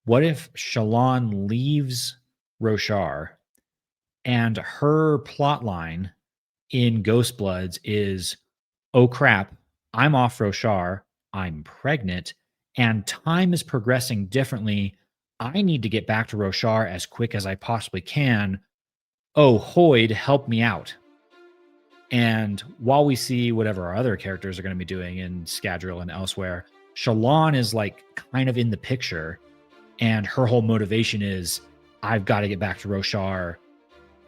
what if Shallan leaves Roshar and her plot line in Ghost Bloods is, oh crap, I'm off Roshar, I'm pregnant, and time is progressing differently. I need to get back to Roshar as quick as I possibly can. Oh, Hoyd, help me out. And while we see whatever our other characters are going to be doing in Scadrial and elsewhere, Shallan is like kind of in the picture, and her whole motivation is, I've got to get back to Roshar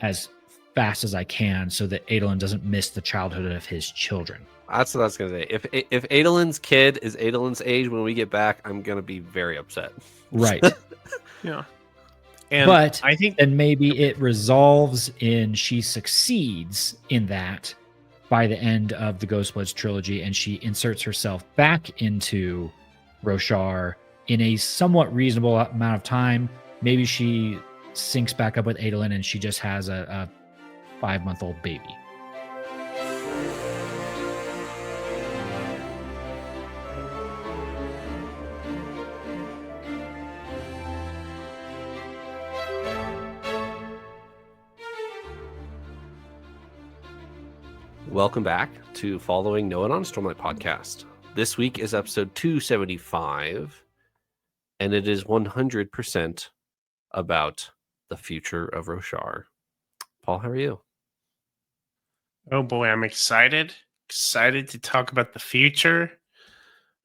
as fast as I can so that Adolin doesn't miss the childhood of his children. That's what I was gonna say. If Adolin's kid is Adolin's age when we get back, I'm gonna be very upset. Right. Yeah. And but I think, and maybe it resolves in she succeeds in that by the end of the Ghostbloods trilogy, and she inserts herself back into Roshar in a somewhat reasonable amount of time. Maybe she syncs back up with Adolin and she just has a 5-month-old baby. Welcome back to Following No One on Stormlight podcast. This week is episode 275, and it is 100% about the future of Roshar. Paul, how are you? oh boy, I'm excited to talk about the future.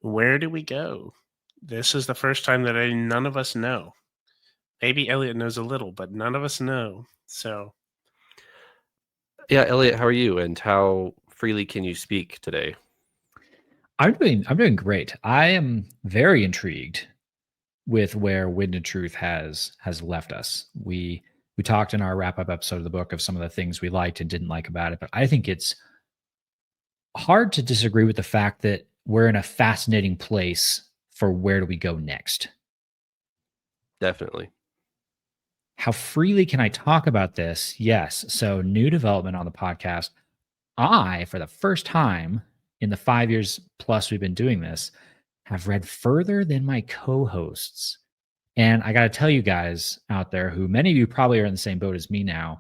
Where do we go? This is the first time that none of us know. Maybe Elliot knows a little, but none of us know. So, yeah, Elliot, how are you? And how freely can you speak today? I'm doing great. I am very intrigued with where Wind and Truth has left us. We talked in our wrap-up episode of the book of some of the things we liked and didn't like about it, but I think it's hard to disagree with the fact that we're in a fascinating place for where do we go next. Definitely. How freely can I talk about this? Yes. So new development on the podcast. I, for the first time in the 5 years plus we've been doing this, have read further than my co-hosts. And I got to tell you guys out there, who many of you probably are in the same boat as me now,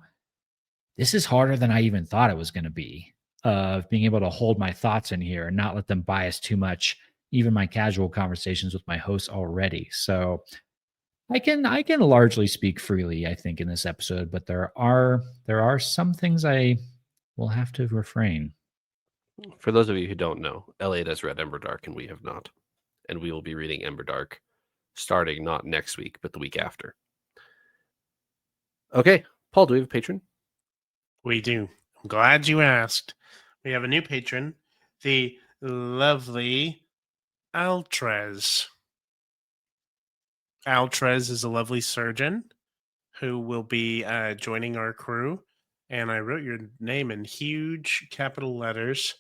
this is harder than I even thought it was going to be, of being able to hold my thoughts in here and not let them bias too much, even my casual conversations with my hosts already. So I can largely speak freely, I think, in this episode, but there are some things I will have to refrain. For those of you who don't know, Elliot has read Emberdark and we have not. And we will be reading Emberdark starting not next week, but the week after. Okay, Paul, do we have a patron? we do. I'm glad you asked. We have a new patron, the lovely Altrez. Altrez is a lovely surgeon who will be joining our crew. And I wrote your name in huge capital letters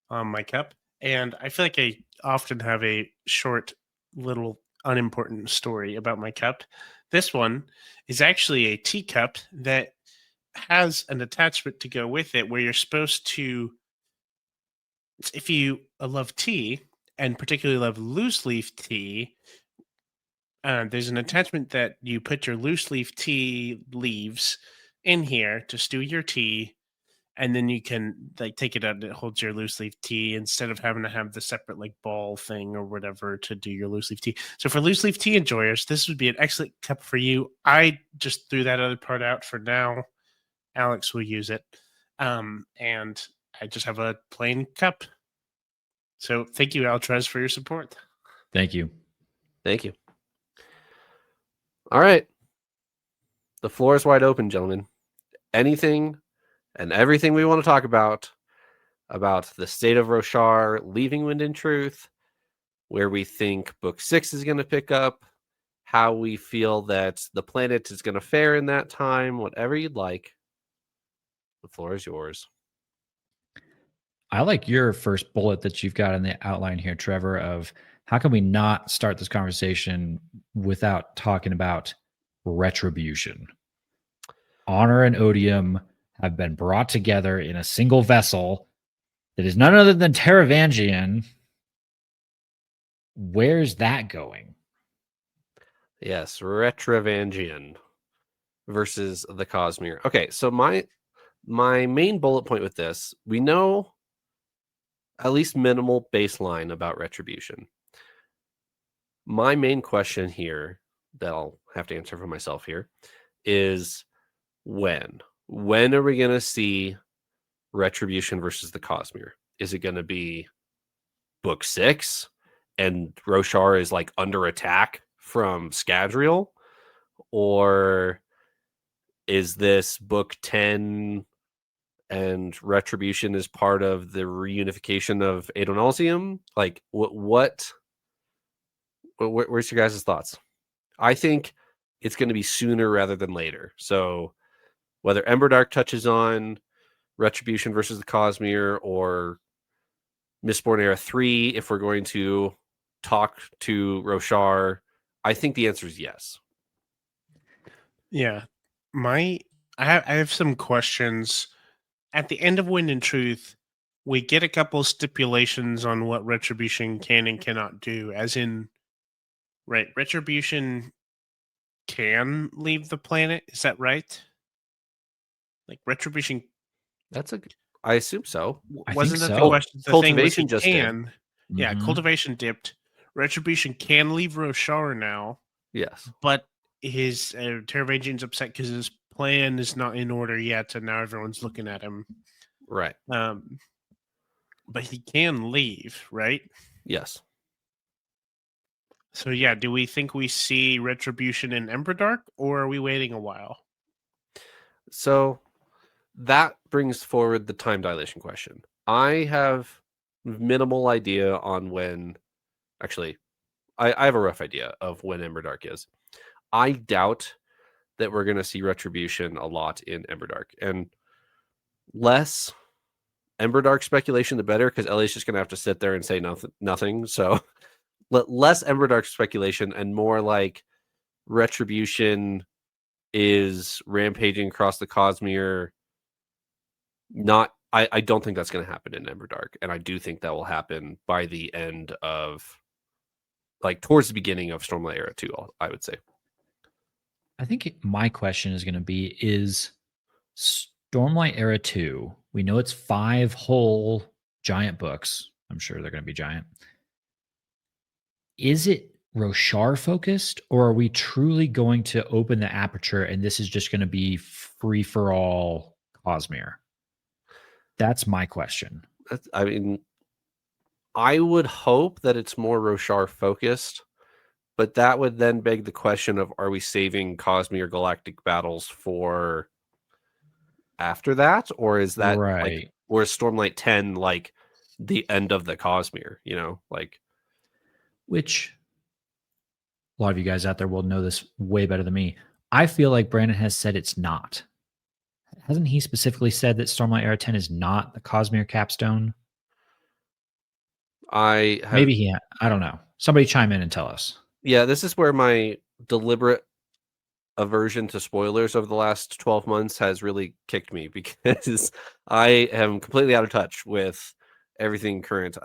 on my cup. And I feel like I often have a short, little, unimportant story about my cup. This one is actually a teacup that has an attachment to go with it where you're supposed to, if you love tea, and particularly love loose leaf tea, there's an attachment that you put your loose leaf tea leaves in here to stew your tea, and then you can like take it out and it holds your loose leaf tea instead of having to have the separate like ball thing or whatever to do your loose leaf tea. So for loose leaf tea enjoyers, this would be an excellent cup for you. I just threw that other part out for now. Alex will use it. And I just have a plain cup. So thank you, Altrez, for your support. Thank you. Thank you. All right. The floor is wide open, gentlemen. Anything and everything we want to talk about the state of Roshar, leaving Wind and Truth, where we think Book 6 is going to pick up, how we feel that the planet is going to fare in that time, whatever you'd like. The floor is yours. I like your first bullet that you've got in the outline here, Trevor, of how can we not start this conversation without talking about retribution? Honor and odium have been brought together in a single vessel that is none other than Taravangian. Where's that going? Yes, Retravangian versus the Cosmere. Okay, so my main bullet point with this, we know at least minimal baseline about Retribution. My main question here that I'll have to answer for myself here is when? When are we going to see Retribution versus the Cosmere? Is it going to be book 6 and Roshar is like under attack from Scadrial? Or is this book 10 and Retribution is part of the reunification of Adonalsium? Like where's your guys' thoughts? I think it's going to be sooner rather than later. So whether Emberdark touches on Retribution versus the Cosmere or Mistborn Era 3, if we're going to talk to Roshar, I think the answer is yes. Yeah. I have some questions. At the end of Wind and Truth, we get a couple stipulations on what Retribution can and cannot do, as in, right, Retribution can leave the planet. Is that right? Like Retribution I assume so. I wasn't think that so. the question? The thing was Cultivation he just did. can. Yeah, Mhm. Cultivation dipped. Retribution can leave Roshar now, Yes. but his Teravagian's upset because his plan is not in order yet, and now everyone's looking at him. Right. But he can leave, right? Yes. So yeah, do we think we see Retribution in Emberdark, or are we waiting a while? So that brings forward the time dilation question. I have minimal idea on when. Actually, I have a rough idea of when Emberdark is. I doubt that we're going to see Retribution a lot in Emberdark, and less Emberdark speculation, the better, because Ellie's just going to have to sit there and say nothing. So less Emberdark speculation and more like Retribution is rampaging across the Cosmere. I don't think that's going to happen in Emberdark, and I do think that will happen by the end of, like, towards the beginning of Stormlight Era 2, I would say. I think my question is going to be, is Stormlight Era 2, we know it's 5 whole giant books. I'm sure they're going to be giant. Is it Roshar focused, or are we truly going to open the aperture and this is just going to be free for all Cosmere? That's my question. I mean, I would hope that it's more Roshar focused, but that would then beg the question of, are we saving Cosmere Galactic battles for after that? Or is that like, or is Stormlight 10 like the end of the Cosmere, like, which a lot of you guys out there will know this way better than me. I feel like Brandon has said it's not. Hasn't he specifically said that Stormlight Era 10 is not the Cosmere capstone? I don't know. Somebody chime in and tell us. Yeah, this is where my deliberate aversion to spoilers over the last 12 months has really kicked me, because I am completely out of touch with everything current.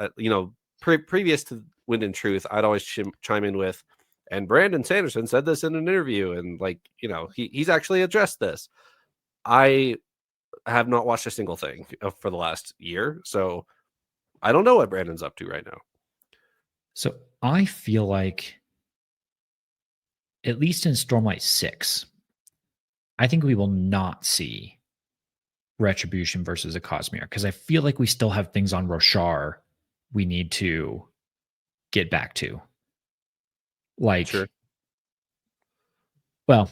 Previous to Wind and Truth, I'd always chime in with, and Brandon Sanderson said this in an interview, and he's actually addressed this. I have not watched a single thing for the last year, so I don't know what Brandon's up to right now. So I feel like, at least in Stormlight 6, I think we will not see Retribution versus a Cosmere, because I feel like we still have things on Roshar we need to get back to. Like, sure. Well,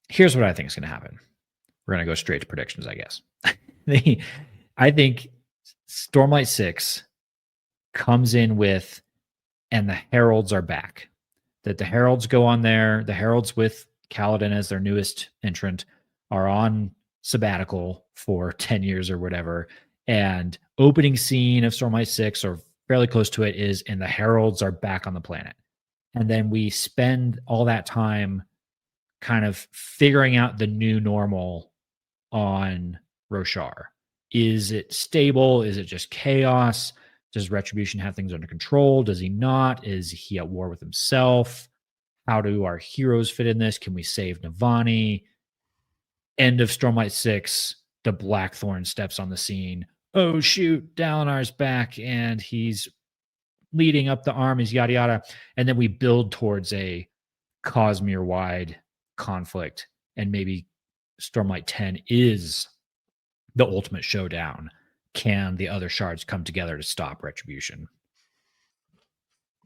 here's what I think is going to happen. We're going to go straight to predictions, I guess. I think Stormlight 6 comes in with, and the Heralds are back. That the Heralds go on there. The Heralds, with Kaladin as their newest entrant, are on sabbatical for 10 years or whatever. And opening scene of Stormlight 6, or fairly close to it, is, and the Heralds are back on the planet. And then we spend all that time kind of figuring out the new normal on Roshar. Is it stable? Is it just chaos? Does Retribution have things under control? Does he not? Is he at war with himself? how do our heroes fit in this? Can we save Navani? End of Stormlight 6, the Blackthorn steps on the scene. Oh, shoot, Dalinar's back and he's leading up the armies, yada, yada. And then we build towards a Cosmere wide conflict. And maybe Stormlight 10 is the ultimate showdown. Can the other shards come together to stop Retribution?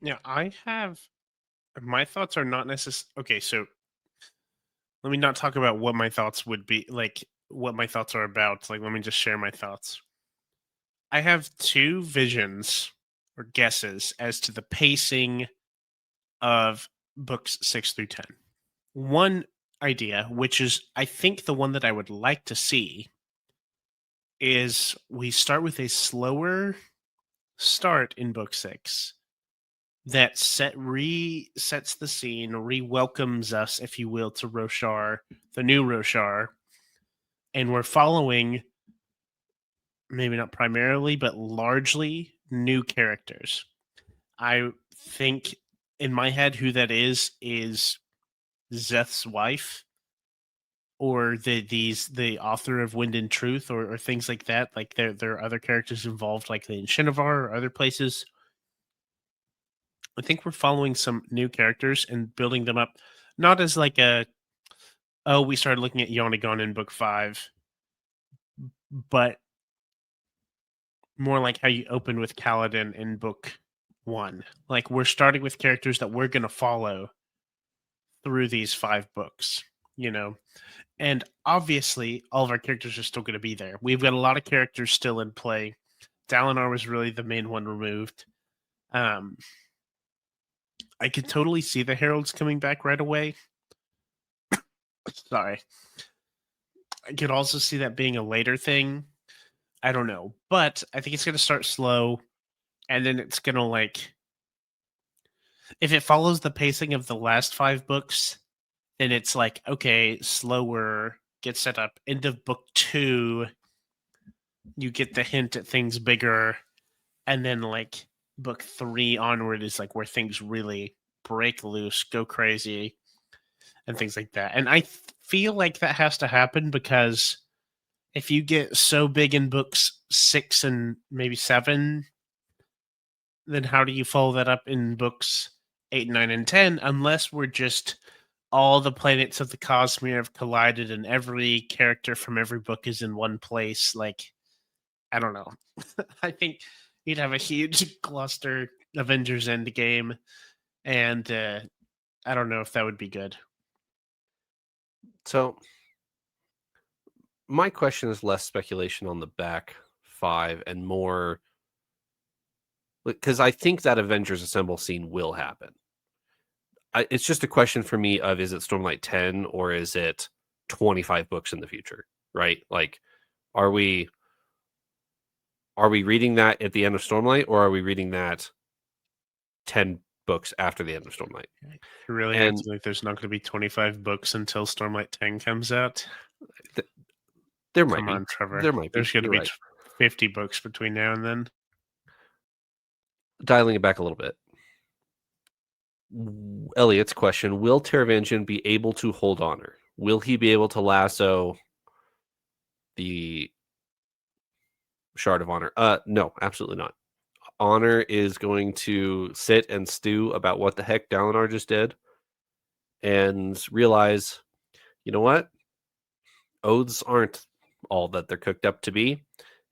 Yeah, I have my thoughts are not necessarily okay. So let me not talk about what my thoughts would be like, what my thoughts are about. Like, let me just share my thoughts. I have two visions or guesses as to the pacing of books 6 through 10. One idea, which is I think the one that I would like to see, is we start with a slower start in book 6 that resets the scene, re-welcomes us, if you will, to Roshar, the new Roshar, and we're following maybe not primarily, but largely new characters. I think in my head who that is Zeth's wife, or the author of Wind and Truth, or things like that. Like there are other characters involved, like in Shinovar or other places. I think we're following some new characters and building them up, not as like we started looking at Yonigon in book 5, but more like how you open with Kaladin in book 1. Like we're starting with characters that we're going to follow through these 5 books, you know. And obviously, all of our characters are still going to be there. We've got a lot of characters still in play. Dalinar was really the main one removed. I could totally see the Heralds coming back right away. Sorry. I could also see that being a later thing. I don't know. But I think it's going to start slow, and then it's going to, like... If it follows the pacing of the last 5 books, then it's like, okay, slower, get set up. End of book 2, you get the hint at things bigger, and then like book 3 onward is like where things really break loose, go crazy, and things like that. And I feel like that has to happen because if you get so big in books 6 and maybe 7, then how do you follow that up in books 8, 9, and 10 unless we're just all the planets of the Cosmere have collided and every character from every book is in one place? Like, I don't know. I think you'd have a huge cluster Avengers Endgame, and I don't know if that would be good. So my question is less speculation on the back 5 and more because I think that Avengers Assemble scene will happen. It's just a question for me of, is it Stormlight 10 or is it 25 books in the future, right? Like, are we reading that at the end of Stormlight, or are we reading that 10 books after the end of Stormlight? You really acting like there's not going to be 25 books until Stormlight 10 comes out? There might Come be. on, Trevor. There might be. There's going to You're be right. 50 books between now and then. Dialing it back a little bit. Elliot's question: will Taravangian be able to hold honor? Will he be able to lasso the Shard of Honor? No, absolutely not. Honor is going to sit and stew about what the heck Dalinar just did and realize, you know what? Oaths aren't all that they're cooked up to be.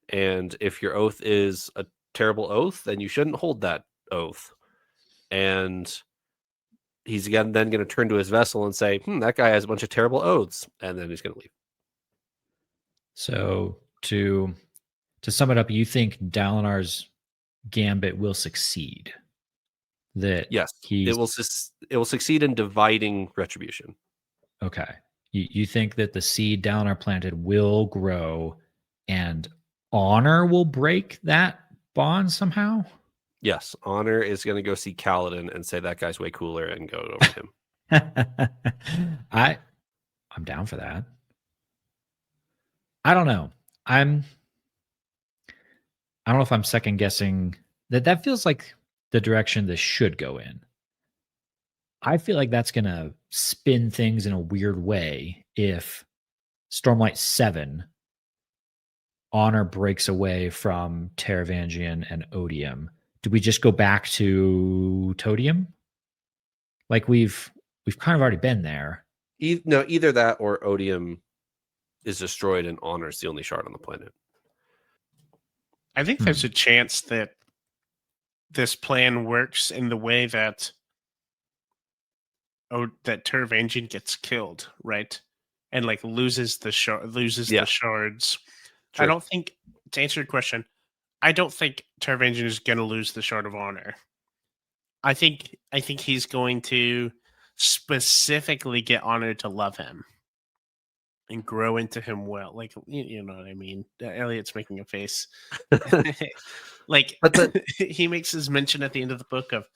And if your oath is a terrible oath, then you shouldn't hold that oath. And he's again then going to turn to his vessel and say, that guy has a bunch of terrible oaths. And then he's going to leave. So to sum it up, you think Dalinar's gambit will succeed? That yes, it will succeed in dividing Retribution. Okay. You think that the seed Dalinar planted will grow and honor will break that bond somehow? Yes, Honor is going to go see Kaladin and say that guy's way cooler and go over to him. I'm down for that. I don't know. I don't know if I'm second guessing that feels like the direction this should go in. I feel like that's going to spin things in a weird way if Stormlight 7 Honor breaks away from Teravangian and Odium. Do we just go back to Todium? Like we've kind of already been there. No, either that or Odium is destroyed and Honor's the only shard on the planet. I think there's a chance that this plan works in the way that that Teravangian gets killed, right? And like loses the Yeah. shards. True. I don't think, to answer your question, I don't think Teravangian is going to lose the Shard of Honor. I think he's going to specifically get Honor to love him and grow into him well. Like, you know what I mean? Elliot's making a face. Like, he makes his mention at the end of the book of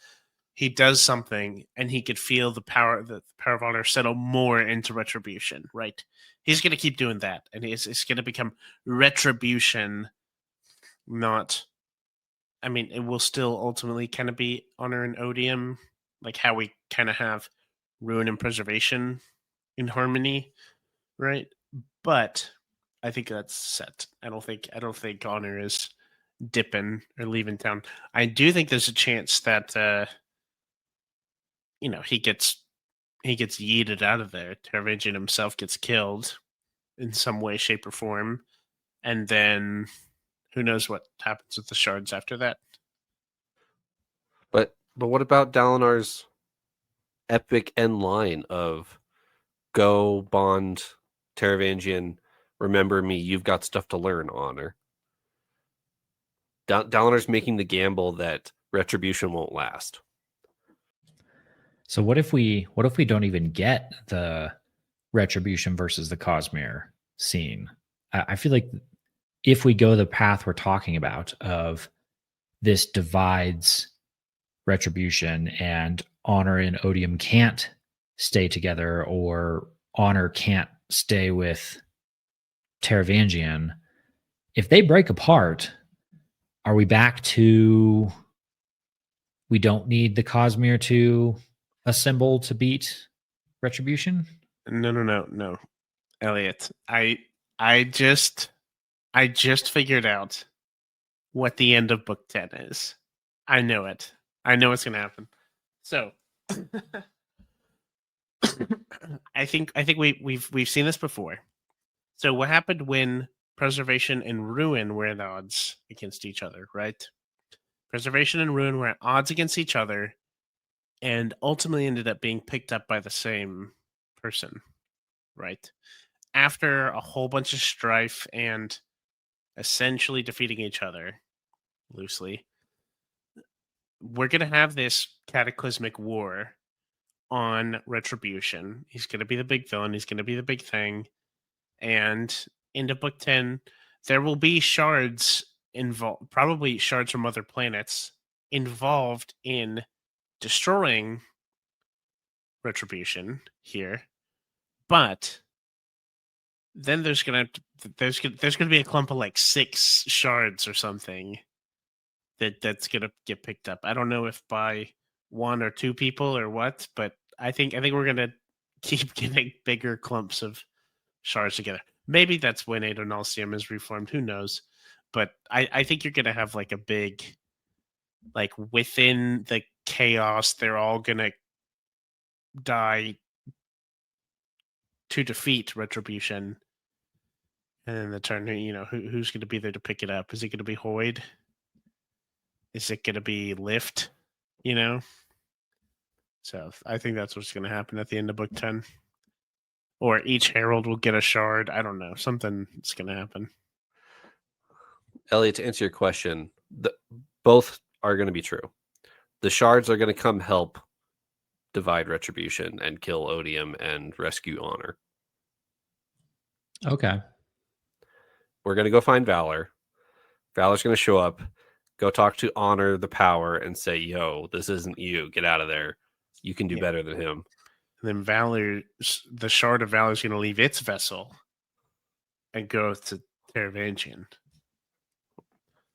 he does something and he could feel the power of honor settle more into retribution, right? He's going to keep doing that, and it's going to become retribution, not. I mean, it will still ultimately kind of be honor and odium, like how we kind of have ruin and preservation in harmony, right? But I think that's set. I don't think honor is dipping or leaving town. I do think there's a chance that he gets yeeted out of there. Teravangian himself gets killed in some way, shape, or form, and then who knows what happens with the shards after that. But what about Dalinar's epic end line of go bond Teravangian, remember me, you've got stuff to learn, Honor. Dalinar's making the gamble that retribution won't last. So what if we don't even get the retribution versus the Cosmere scene? I feel like if we go the path we're talking about of this divides retribution and honor and odium can't stay together, or honor can't stay with Teravangian, if they break apart, are we back to we don't need the Cosmere to assemble to beat retribution? No, Elliot. I just figured out what the end of book 10 is. I know it. I know what's going to happen. So I think we've seen this before. So what happened when preservation and ruin were at odds against each other, right? Preservation and ruin were at odds against each other and ultimately ended up being picked up by the same person, right? After a whole bunch of strife and essentially defeating each other loosely, we're going to have this cataclysmic war on retribution. He's going to be the big villain. He's going to be the big thing. And into book 10, there will be shards involved, probably shards from other planets involved in destroying retribution here. But then there's gonna be a clump of like 6 shards or something that's gonna get picked up. I don't know if by 1 or 2 people or what, but I think we're gonna keep getting bigger clumps of shards together. Maybe that's when Adonalcium is reformed. Who knows? But I think you're gonna have like a big, like within the chaos, they're all gonna die to defeat retribution. And then the turn, who's going to be there to pick it up? Is it going to be Hoyd? Is it going to be Lift? So I think that's what's going to happen at the end of book 10. Or each herald will get a shard. I don't know. Something's going to happen. Elliot, to answer your question, both are going to be true. The shards are going to come help divide retribution and kill odium and rescue honor. Okay. We're going to go find Valor. Valor's going to show up, go talk to Honor the Power, and say, yo, this isn't you. Get out of there. You can do better than him. And then Valor, the shard of Valor is going to leave its vessel and go to Teravangian.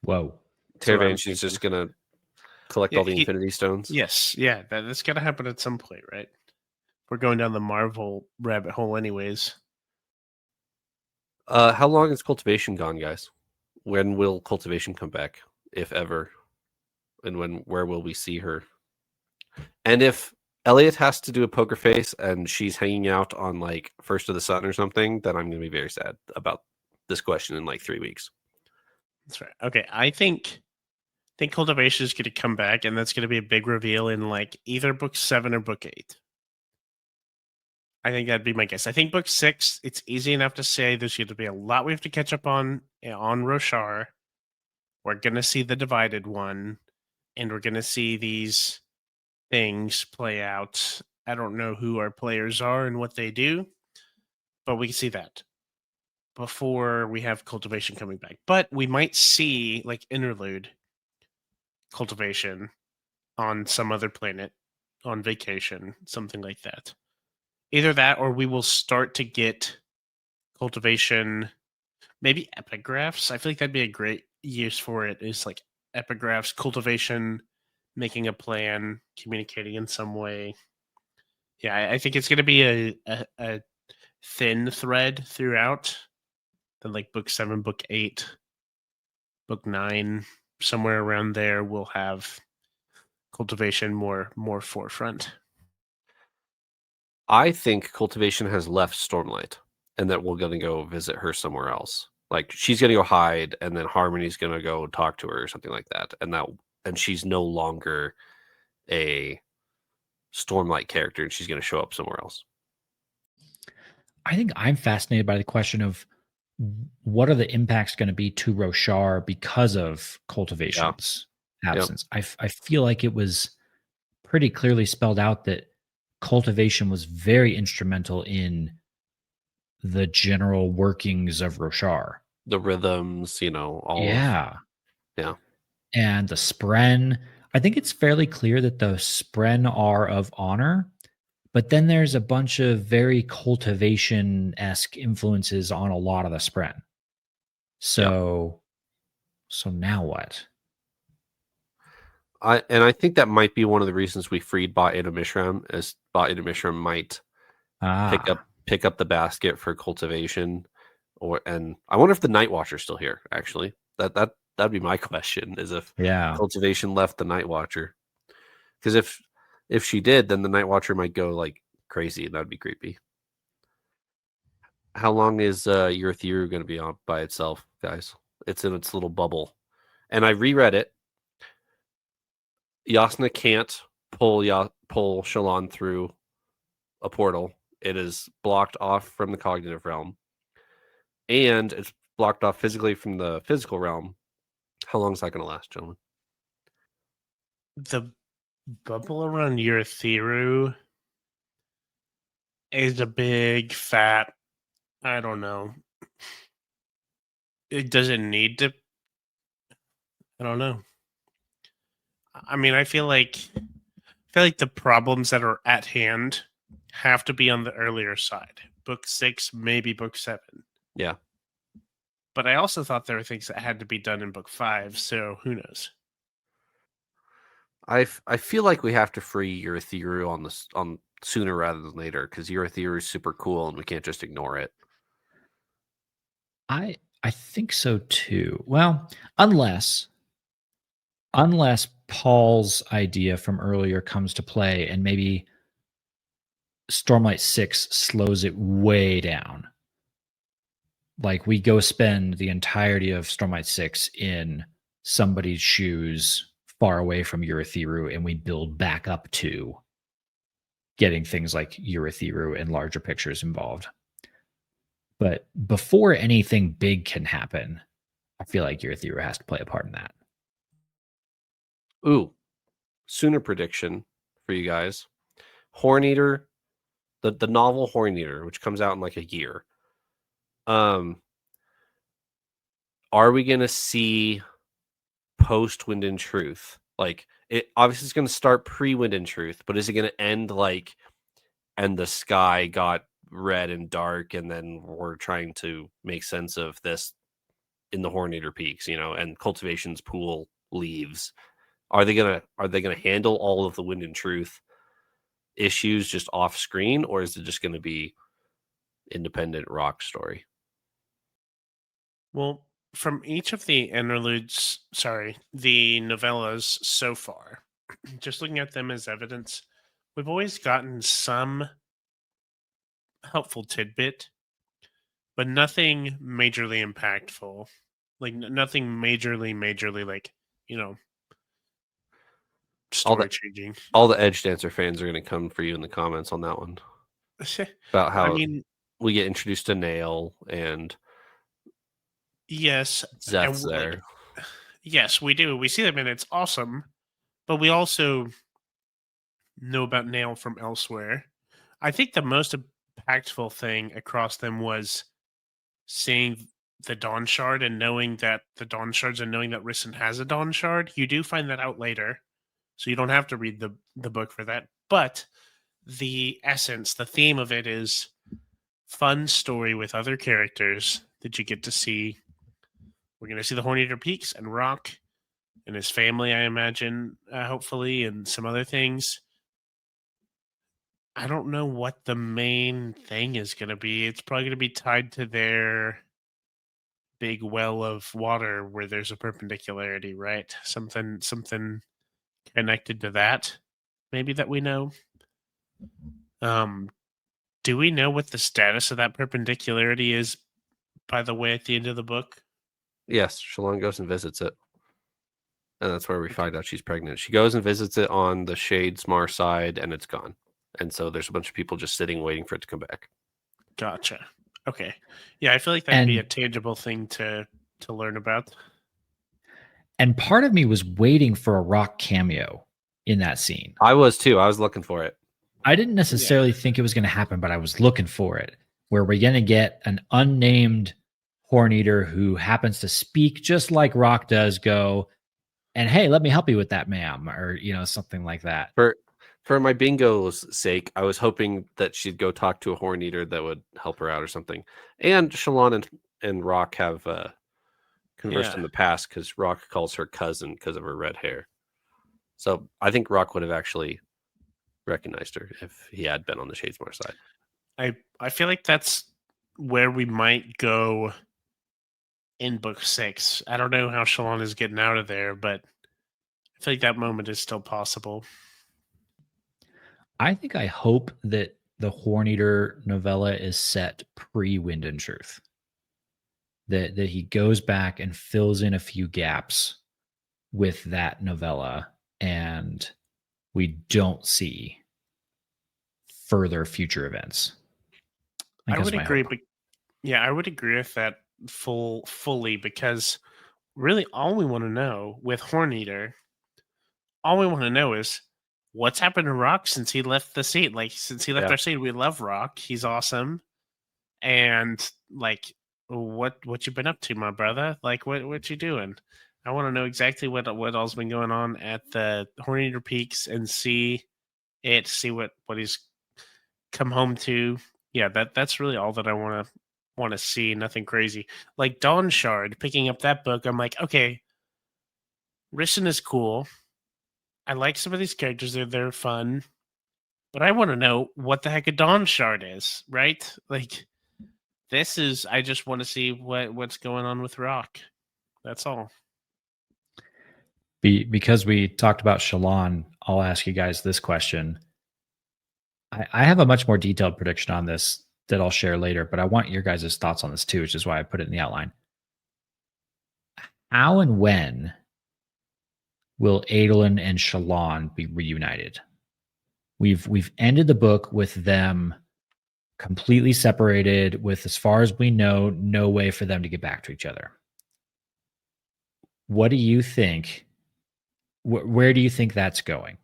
Whoa. Teravangian is just going to collect all the Infinity Stones. Yes, yeah, that's got to happen at some point, right? We're going down the Marvel rabbit hole, anyways. How long is cultivation gone, guys? When will cultivation come back, if ever? And where will we see her? And if Elliot has to do a poker face and she's hanging out on like First of the Sun or something, then I'm going to be very sad about this question in like 3 weeks. That's right. Okay, I think cultivation is going to come back, and that's going to be a big reveal in like either book 7 or book 8. I think that'd be my guess. I think book 6, it's easy enough to say there's going to be a lot we have to catch up on Roshar. We're going to see the divided one, and we're going to see these things play out. I don't know who our players are and what they do, but we can see that before we have cultivation coming back. But we might see like interlude cultivation on some other planet on vacation, something like that. Either that, or we will start to get cultivation, maybe epigraphs. I feel like that'd be a great use for it, is like epigraphs, cultivation, making a plan, communicating in some way. Yeah, I think it's going to be a thin thread throughout. Then like book 7, book 8, book 9, somewhere around there, we'll have cultivation more forefront. I think cultivation has left Stormlight and that we're going to go visit her somewhere else. Like she's going to go hide and then Harmony's going to go talk to her or something like that. And she's no longer a Stormlight character and she's going to show up somewhere else. I think I'm fascinated by the question of what are the impacts going to be to Roshar because of cultivation's absence. I feel like it was pretty clearly spelled out that cultivation was very instrumental in the general workings of Roshar. The rhythms, all Yeah. Yeah. And the Spren. I think it's fairly clear that the Spren are of honor, but then there's a bunch of very cultivation-esque influences on a lot of the Spren. So now what? I think that might be one of the reasons we freed Ba Eta Mishram, is Ba Eta Mishram might pick up the basket for cultivation, and I wonder if the Night Watcher's still here. Actually, that'd be my question: is if cultivation left the Night Watcher, because if she did, then the Night Watcher might go like crazy, and that'd be creepy. How long is Urithiru going to be on by itself, guys? It's in its little bubble, and I reread it. Yasna can't pull Shallan through a portal. It is blocked off from the cognitive realm. And it's blocked off physically from the physical realm. How long is that going to last, gentlemen? The bubble around Urithiru is a big, fat, I don't know. It doesn't need to. I don't know. I mean, I feel like the problems that are at hand have to be on the earlier side. Book 6, maybe book 7. Yeah. But I also thought there were things that had to be done in book 5, so who knows? I feel like we have to free Urithiru on sooner rather than later, because Urithiru is super cool and we can't just ignore it. I think so too. Well, unless Paul's idea from earlier comes to play and maybe Stormlight 6 slows it way down. Like we go spend the entirety of Stormlight 6 in somebody's shoes far away from Urithiru, and we build back up to getting things like Urithiru and larger pictures involved. But before anything big can happen, I feel like Urithiru has to play a part in that. Ooh, sooner prediction for you guys. Horneater, the novel Horneater, which comes out in like a year. Are we going to see post Wind in Truth? Like, it obviously is going to start pre Wind in Truth, but is it going to end like, and the sky got red and dark, and then we're trying to make sense of this in the Horneater Peaks, and cultivation's pool leaves? Are they gonna handle all of the Wind and Truth issues just off screen, or is it just gonna be independent Rock story? Well, from each of the interludes, the novellas so far, just looking at them as evidence, we've always gotten some helpful tidbit, but nothing majorly impactful. Like nothing majorly like, you know, All the story changing. all the Edge Dancer fans are gonna come for you in the comments on that one about I how mean, we get introduced to Nail and yes, and Zeth's there. yes, we do. We see them and it's awesome, but we also know about Nail from elsewhere. I think the most impactful thing across them was seeing the Dawn Shard and knowing that the Dawn Shards and knowing that Risen has a Dawn Shard. You do find that out later, so you don't have to read the book for that. But the essence, the theme of it is fun story with other characters that you get to see. We're going to see the Horneater Peaks and Rock and his family, I imagine, hopefully, and some other things. I don't know what the main thing is going to be. It's probably going to be tied to their big well of water where there's a perpendicularity, right? Something connected to that, maybe that we know. Do we know what the status of that perpendicularity is, by the way, at the end of the book? Yes, Shalon goes and visits it. And that's where we find out she's pregnant. She goes and visits it on the Shadesmar side, and it's gone. And so there's a bunch of people just sitting, waiting for it to come back. Gotcha. Okay. Yeah, I feel like that'd be a And tangible thing to learn about. and part of me was waiting for a Rock cameo in that scene. I was too. I was looking for it. I didn't necessarily think it was going to happen, but I was looking for it. Where we're going to get an unnamed Horneater who happens to speak just like Rock does, go, and hey, let me help you with that, ma'am, or something like that. For my bingo's sake, I was hoping that she'd go talk to a Horneater that would help her out or something. And Shalon and Rock have conversed in the past because Rock calls her cousin because of her red hair. So I think Rock would have actually recognized her if he had been on the Shadesmar side. I feel like that's where we might go in book 6. I don't know how Shalon is getting out of there, but I feel like that moment is still possible. I hope that the Horneater novella is set pre-Wind and Truth. That he goes back and fills in a few gaps with that novella, and we don't see further future events. I would agree, hope. but yeah, I would agree with that fully because really all we want to know with Horneater, all we want to know is what's happened to Rock since he left the seat. Like since he left our seat, we love Rock. He's awesome. And like what you been up to, my brother? Like what you doing? I want to know exactly what all's been going on at the Horneater Peaks and see what he's come home to. Yeah, that's really all that I want to see. Nothing crazy. Like Dawn Shard, picking up that book, I'm like, okay, Risen is cool. I like some of these characters; they're fun, but I want to know what the heck a Dawn Shard is, right? Like this is. I just want to see what's going on with Rock. That's all. Because we talked about Shalon, I'll ask you guys this question. I have a much more detailed prediction on this that I'll share later, but I want your guys' thoughts on this too, which is why I put it in the outline. How and when will Adolin and Shalon be reunited? We've ended the book with them completely separated, with, as far as we know, no way for them to get back to each other. What do you think? Where do you think that's going?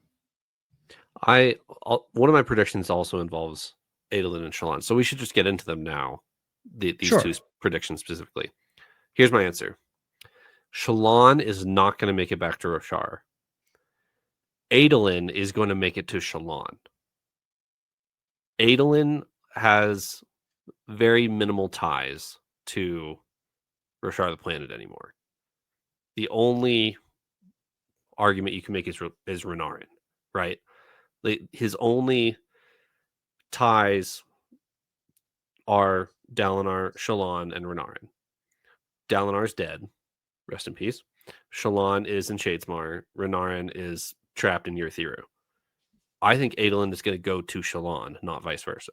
One of my predictions also involves Adolin and Shalon, so we should just get into them now. These two predictions specifically. Here's my answer. Shalon is not going to make it back to Roshar. Adolin is going to make it to Shalon. Adolin has very minimal ties to Roshar the planet anymore. The only argument you can make is Renarin, right? His only ties are Dalinar, Shallan, and Renarin. Dalinar's dead. Rest in peace. Shallan is in Shadesmar. Renarin is trapped in Yurthiru. I think Adolin is going to go to Shallan, not vice versa.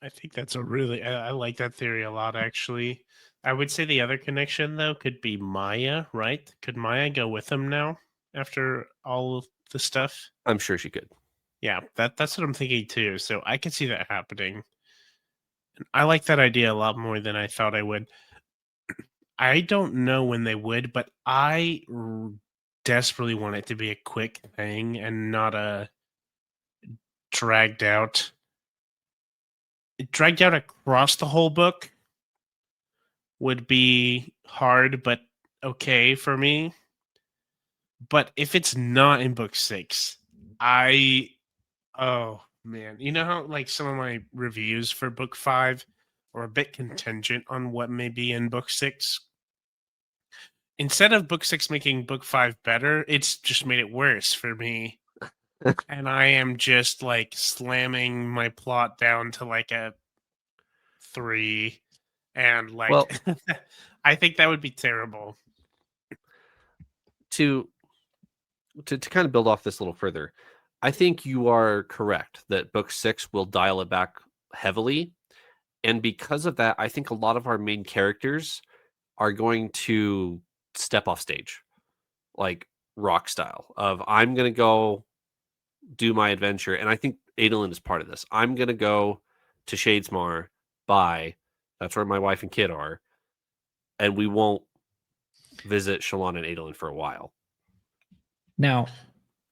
I think that's a really I like that theory a lot, actually. I would say the other connection though could be Maya, right? Could Maya go with him now after all of the stuff? I'm sure she could. Yeah, that's what I'm thinking too. So I could see that happening. And I like that idea a lot more than I thought I would. I don't know when they would, but I desperately want it to be a quick thing and not a dragged out. Dragged out across the whole book would be hard, but okay for me. But if it's not in book 6, oh man, you know how like some of my reviews for book 5 are a bit contingent on what may be in book 6. Instead of book 6 making book 5 better, it's just made it worse for me. And I am just like slamming my plot down to like a 3, and like Well, I think that would be terrible. To kind of build off this a little further, I think you are correct that book 6 will dial it back heavily. And because of that, I think a lot of our main characters are going to step off stage, like rock style of I'm going to go do my adventure. And I think Adolin is part of this. I'm going to go to Shadesmar that's where my wife and kid are. And we won't visit Shallan and Adolin for a while. Now,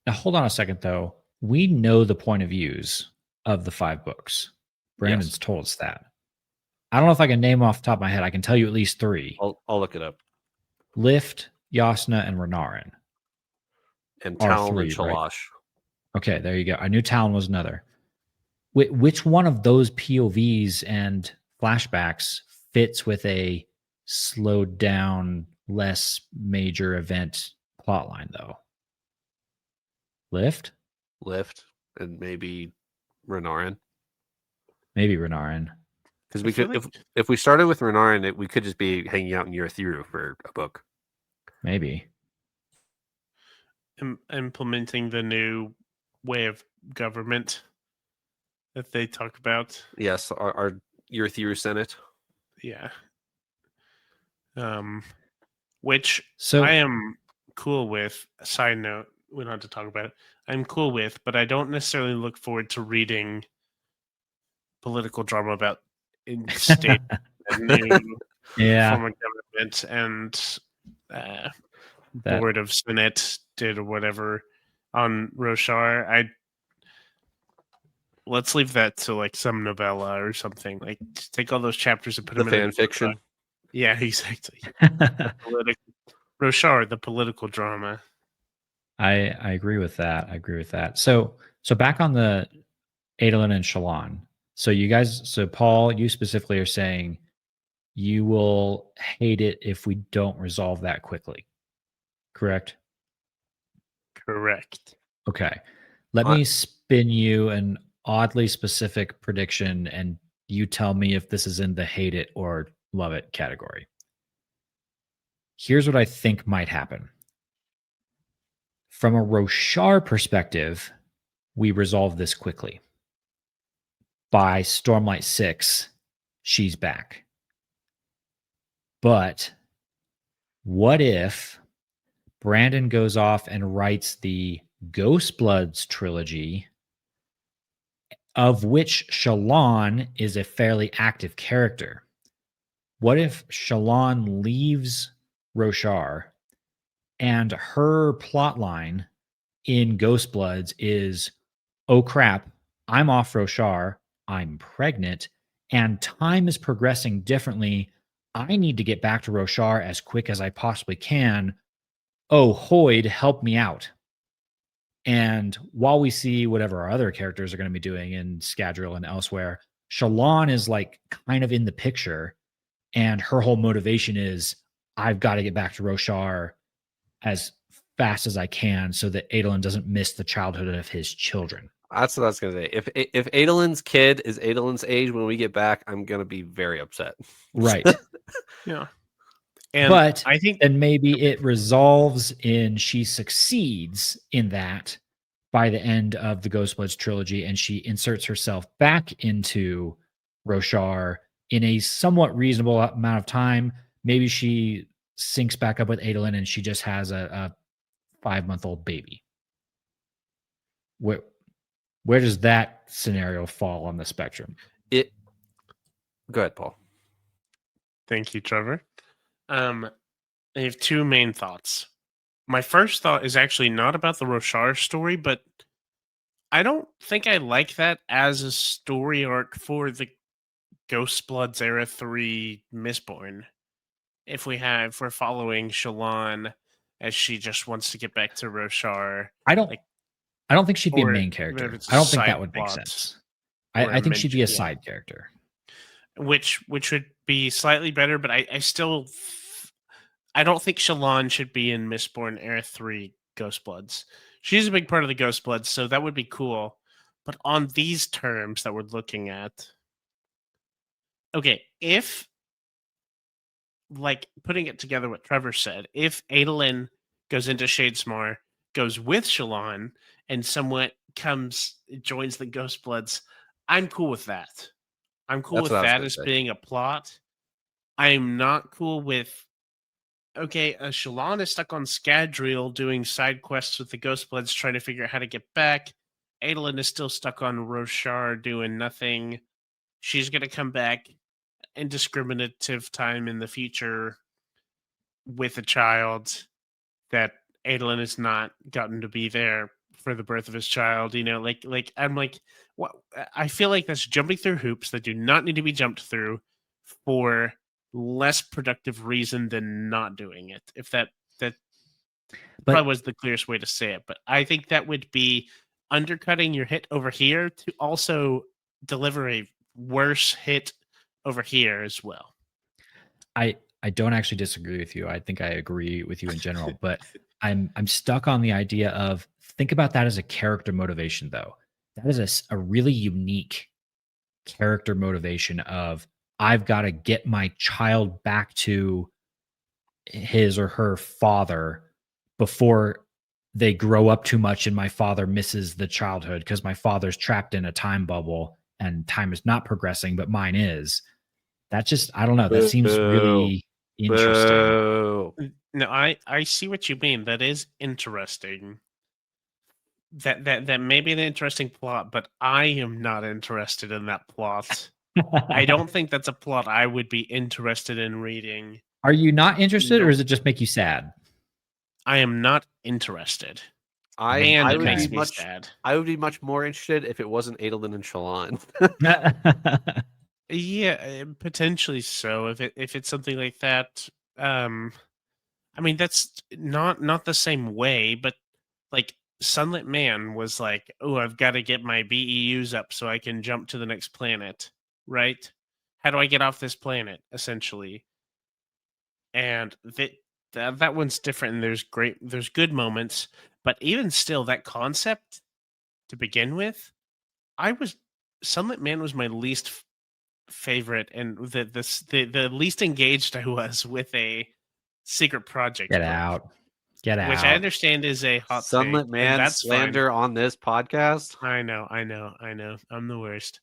hold on a second, though. We know the point of views of the 5 books. Brandon's told us that. I don't know if I can name off the top of my head. I can tell you at least 3. I'll look it up. Lift, Yasna, and Renarin. And Talon and Shalash. Right? Okay, there you go. I knew Talon was another. Which one of those POVs and flashbacks fits with a slowed down, less major event plotline, though? Lift, and maybe Renarin. Maybe Renarin. Because we could, if we started with Renarin, we could just be hanging out in Yurthiru for a book. Maybe. Implementing the new way of government that they talk about. Yes, our Yurthiru Senate. Yeah. Which I am cool with. Side note, we don't have to talk about it. I'm cool with, but I don't necessarily look forward to reading political drama about state and new form of government and board of Senate did or whatever on Roshar. Let's leave that to like some novella or something. Like take all those chapters and put them in fan fiction. Yeah, exactly. Roshar, the political drama. I agree with that. So back on the Adolin and Shallan. So Paul, you specifically are saying you will hate it if we don't resolve that quickly. Correct? Correct. Okay. Let me spin you an oddly specific prediction and you tell me if this is in the hate it or love it category. Here's what I think might happen. From a Roshar perspective, we resolve this quickly. By Stormlight 6, she's back. But what if Brandon goes off and writes the Ghostbloods trilogy, of which Shallan is a fairly active character? What if Shallan leaves Roshar and her plotline in Ghostbloods is, oh crap, I'm off Roshar, I'm pregnant, and time is progressing differently. I need to get back to Roshar as quick as I possibly can. Oh, Hoyd, help me out. And while we see whatever our other characters are going to be doing in Scadrial and elsewhere, Shallan is like kind of in the picture, and her whole motivation is, I've got to get back to Roshar as fast as I can so that Adolin doesn't miss the childhood of his children. That's what I was gonna say. If Adolin's kid is Adolin's age when we get back, I'm gonna be very upset. Right. Yeah. And but I think then maybe it resolves in she succeeds in that by the end of the Ghostbloods trilogy, and she inserts herself back into Roshar in a somewhat reasonable amount of time. Maybe she syncs back up with Adolin and she just has a 5-month-old baby. Where does that scenario fall on the spectrum? Go ahead, Paul. Thank you, Trevor. I have two main thoughts. My first thought is actually not about the Roshar story, but I don't think I like that as a story arc for the Ghostbloods Era 3 Mistborn. If we're following Shallan as she just wants to get back to Roshar. I don't think she'd be a or main if character. it's a I don't think side that would make plot sense. or I a think she'd be a mention, yeah. side character. Which would be slightly better, but I still I don't think Shallan should be in Mistborn Era 3 Ghostbloods. She's a big part of the Ghostbloods, so that would be cool. But on these terms that we're looking at, okay, if, like, putting it together what Trevor said, if Adolin goes into Shadesmar, goes with Shallan, and somewhat joins the Ghostbloods, I'm cool with that. I'm cool That's with what I was that gonna as say. being a plot. I'm not cool with, okay, Shallan is stuck on Scadrial doing side quests with the Ghostbloods trying to figure out how to get back. Adolin is still stuck on Roshar doing nothing. She's going to come back indiscriminative time in the future with a child that Adolin has not gotten to be there for the birth of his child. You know, like I'm like, what? I feel like that's jumping through hoops that do not need to be jumped through for less productive reason than not doing it. If that But probably was the clearest way to say it, but I think that would be undercutting your hit over here to also deliver a worse hit over here as well. I don't actually disagree with you. I think I agree with you in general, but I'm stuck on the idea of think about that as a character motivation though. That is a really unique character motivation of I've got to get my child back to his or her father before they grow up too much and my father misses the childhood because my father's trapped in a time bubble and time is not progressing, but mine is. That just, I don't know. That seems really interesting. Boo. No, I see what you mean. That is interesting. That may be an interesting plot, but I am not interested in that plot. I don't think that's a plot I would be interested in reading. Are you not interested, or No. does it just make you sad? I am not interested. I And it would makes be me much sad. I would be much more interested if it wasn't Adolin and Shallan. Yeah, potentially so. If it's something like that, I mean that's not the same way, but like Sunlit Man was like, "Oh, I've got to get my BEUs up so I can jump to the next planet." Right? How do I get off this planet? Essentially, and that one's different. And there's good moments, but even still, that concept to begin with, Sunlit Man was my least favorite and the least engaged I was with a secret project Get group, out. Get which I out. understand is a hot Sunlit take, and Man that's fine. slander on this podcast. I know. I'm the worst,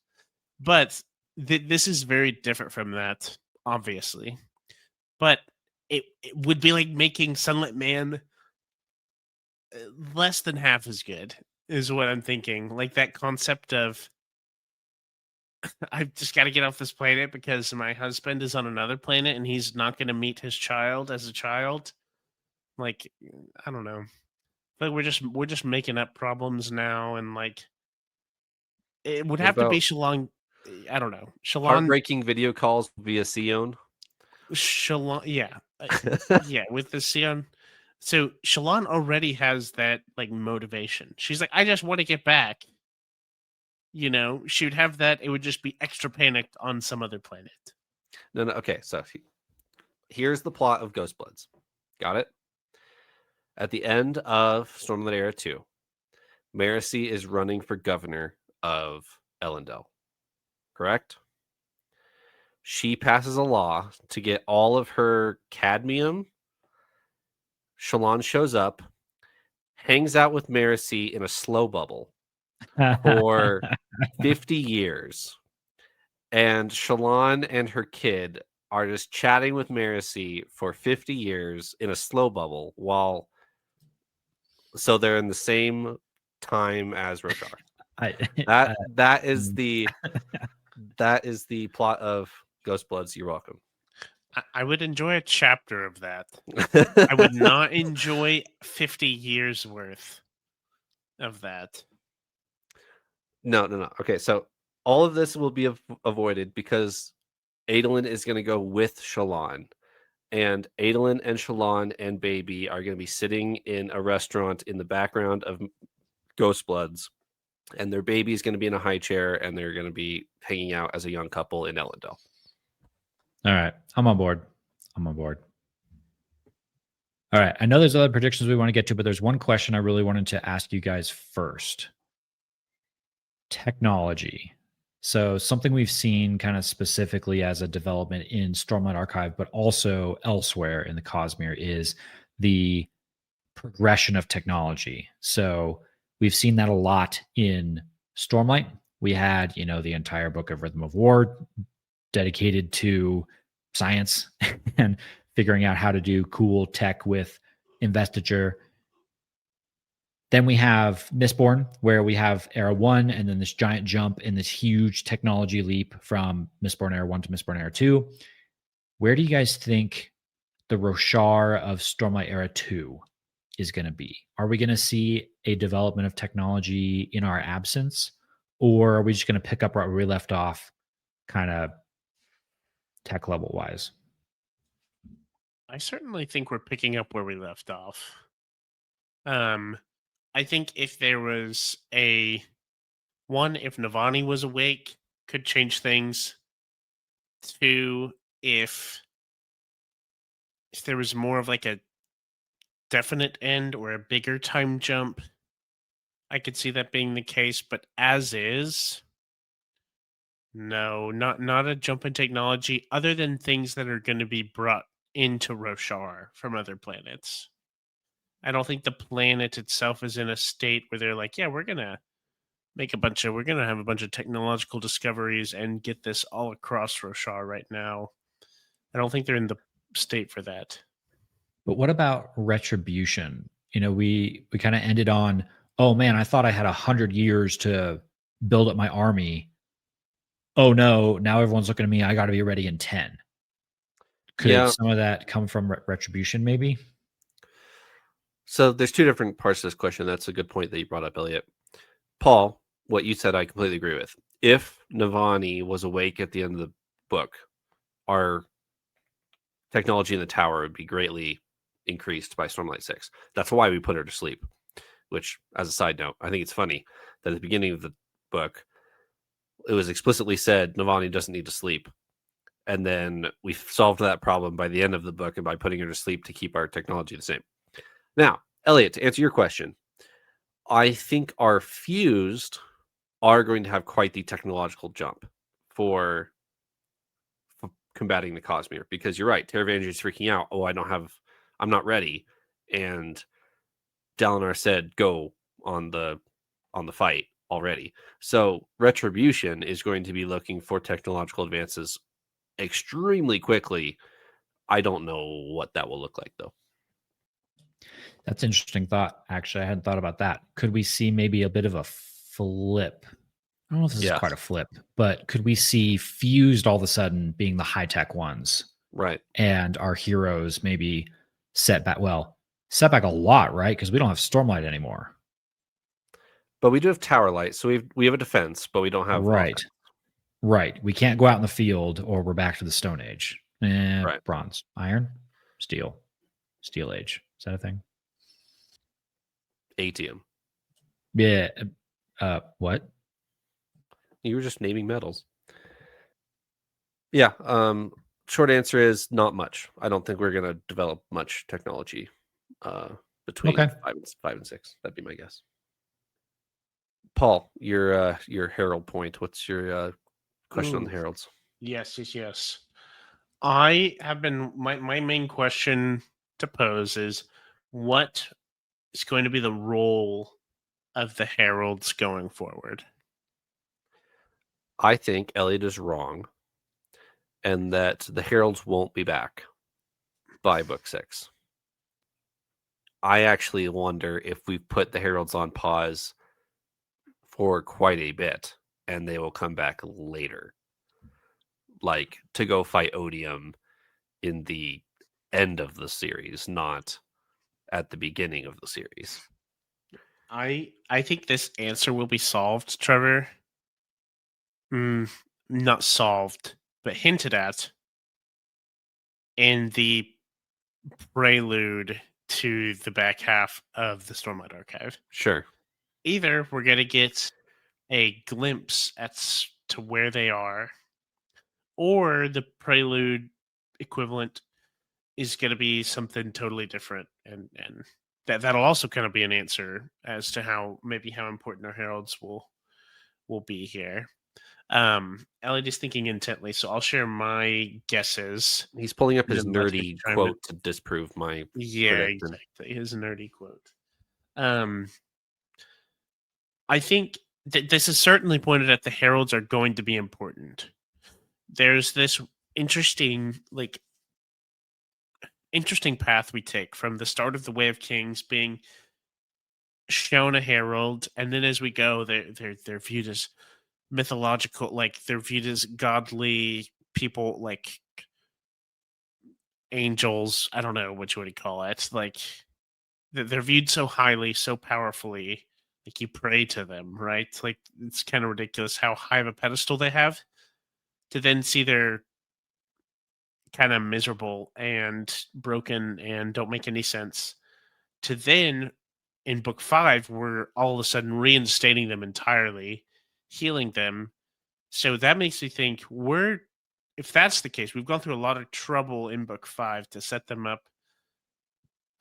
but this is very different from that, obviously. But it would be like making Sunlit Man less than half as good, is what I'm thinking. Like that concept of I've just got to get off this planet because my husband is on another planet and he's not going to meet his child as a child. Like, I don't know. Like we're just making up problems now, and like it would What have to be about Shalon. I don't know. heartbreaking video calls via Sion? Shalon, yeah, yeah. With the Sion, so Shalon already has that like motivation. She's like, I just want to get back. You know, she would have that. It would just be extra panicked on some other planet. No. Okay, so here's the plot of Ghostbloods. Got it? At the end of Stormlight Era 2, Marcy is running for governor of Elendel. Correct? She passes a law to get all of her cadmium. Shallan shows up, hangs out with Marcy in a slow bubble for 50 years. And Shallan and her kid are just chatting with Marcy for 50 years in a slow bubble so they're in the same time as Roshar. That is the plot of Ghost Bloods. You're welcome. I would enjoy a chapter of that. I would not enjoy 50 years worth of that. No. Okay, so all of this will be avoided because Adolin is going to go with Shallan. And Adolin and Shallan and Baby are going to be sitting in a restaurant in the background of Ghost Bloods. And their baby is going to be in a high chair, and they're going to be hanging out as a young couple in Elendel. All right. I'm on board. All right. I know there's other predictions we want to get to, but there's one question I really wanted to ask you guys first. Technology. So something we've seen kind of specifically as a development in Stormlight Archive, but also elsewhere in the Cosmere is the progression of technology. So we've seen that a lot in Stormlight. We had, the entire book of Rhythm of War dedicated to science and figuring out how to do cool tech with investiture. Then we have Mistborn, where we have Era 1, and then this giant jump in this huge technology leap from Mistborn Era 1 to Mistborn Era 2. Where do you guys think the Roshar of Stormlight Era 2 is going to be? Are we going to see a development of technology in our absence? Or are we just going to pick up right where we left off, kind of tech level wise? I certainly think we're picking up where we left off. I think if there was if Navani was awake, could change things. 2, if there was more of like a definite end or a bigger time jump, I could see that being the case. But as is, no, not a jump in technology other than things that are going to be brought into Roshar from other planets. I don't think the planet itself is in a state where they're like, yeah, we're going to have a bunch of technological discoveries and get this all across Roshar right now. I don't think they're in the state for that. But what about retribution? We kind of ended on, oh man, I thought I had 100 years to build up my army. Oh no, now everyone's looking at me. I got to be ready in 10. Could some of that come from retribution maybe? So there's two different parts to this question. That's a good point that you brought up, Elliot. Paul, what you said, I completely agree with. If Navani was awake at the end of the book, our technology in the tower would be greatly increased by Stormlight 6. That's why we put her to sleep, which, as a side note, I think it's funny that at the beginning of the book, it was explicitly said Navani doesn't need to sleep. And then we solved that problem by the end of the book and by putting her to sleep to keep our technology the same. Now, Elliot, to answer your question, I think our fused are going to have quite the technological jump for combating the Cosmere, because you're right, Terravandria is freaking out. Oh, I'm not ready. And Dalinar said, go on the fight already. So Retribution is going to be looking for technological advances extremely quickly. I don't know what that will look like, though. That's an interesting thought. Actually, I hadn't thought about that. Could we see maybe a bit of a flip? I don't know if this is quite a flip, but could we see fused all of a sudden being the high-tech ones? Right. And our heroes maybe set back a lot, right? Because we don't have Stormlight anymore. But we do have Tower Light, so we have a defense, but we don't have offense. Right. We can't go out in the field or we're back to the Stone Age. Right. Bronze, iron, steel age. Is that a thing? ATM. Yeah. What? You were just naming metals. Yeah. Short answer is not much. I don't think we're going to develop much technology between Okay. 5 and 6. That'd be my guess. Paul, your herald point. What's your question on the Ooh. heralds? Yes. I have been my main question to pose is what is going to be the role of the heralds going forward? I think Elliot is wrong, and that the heralds won't be back by book 6. I actually wonder if we've put the heralds on pause for quite a bit, and they will come back later, like to go fight Odium in the end of the series, not at the beginning of the series. I think this answer will be solved, Trevor. Not solved, but hinted at in the prelude to the back half of the Stormlight Archive. Sure. Either we're going to get a glimpse to where they are, or the prelude equivalent is going to be something totally different, and that'll also kind of be an answer as to how important our heralds will be here. Elliot is thinking intently, so I'll share my guesses. He's pulling up and his then Leslie nerdy can chime in. quote to disprove my Yeah, prediction. exactly. His nerdy quote. I think that this is certainly pointed at the heralds are going to be important. There's this interesting path we take from the start of the Way of Kings being shown a herald, and then as we go, they're viewed as mythological, like they're viewed as godly people, like angels. I don't know what you would call it. Like they're viewed so highly, so powerfully. Like you pray to them, right? Like it's kind of ridiculous how high of a pedestal they have. To then see they're kind of miserable and broken and don't make any sense. To then in book 5, we're all of a sudden reinstating them entirely, healing them. So that makes me think if that's the case, we've gone through a lot of trouble in book 5 to set them up.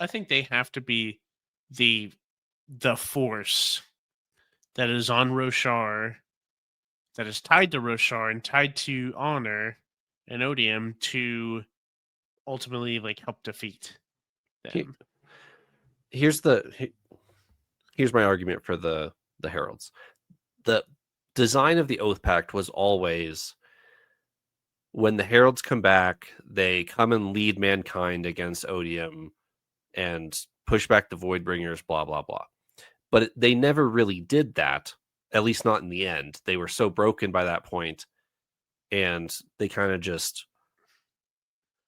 I think they have to be the force that is on Roshar, that is tied to Roshar and tied to honor and odium to ultimately help defeat them. Here's my argument for the heralds. The design of the Oath Pact was always, when the heralds come back, they come and lead mankind against Odium and push back the Voidbringers, blah blah blah. But they never really did that, at least not in the end. They were so broken by that point, and they kind of just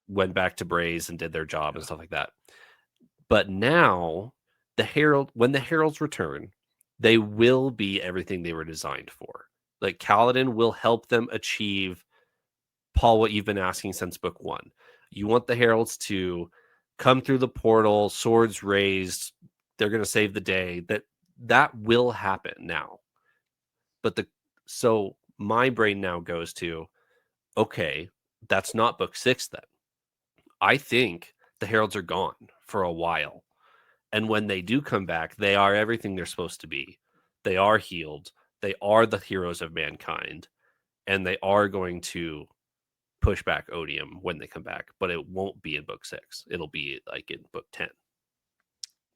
went back to Braze and did their job and stuff like that. But now, when the heralds return, they will be everything they were designed for. Like Kaladin will help them achieve, Paul, what you've been asking since book 1. You want the heralds to come through the portal, swords raised, they're going to save the day. That will happen now. But so my brain now goes to, okay, that's not book 6 then. I think the heralds are gone for a while. And when they do come back, they are everything they're supposed to be. They are healed. They are the heroes of mankind. And they are going to push back Odium when they come back. But it won't be in book 6. It'll be like in book 10.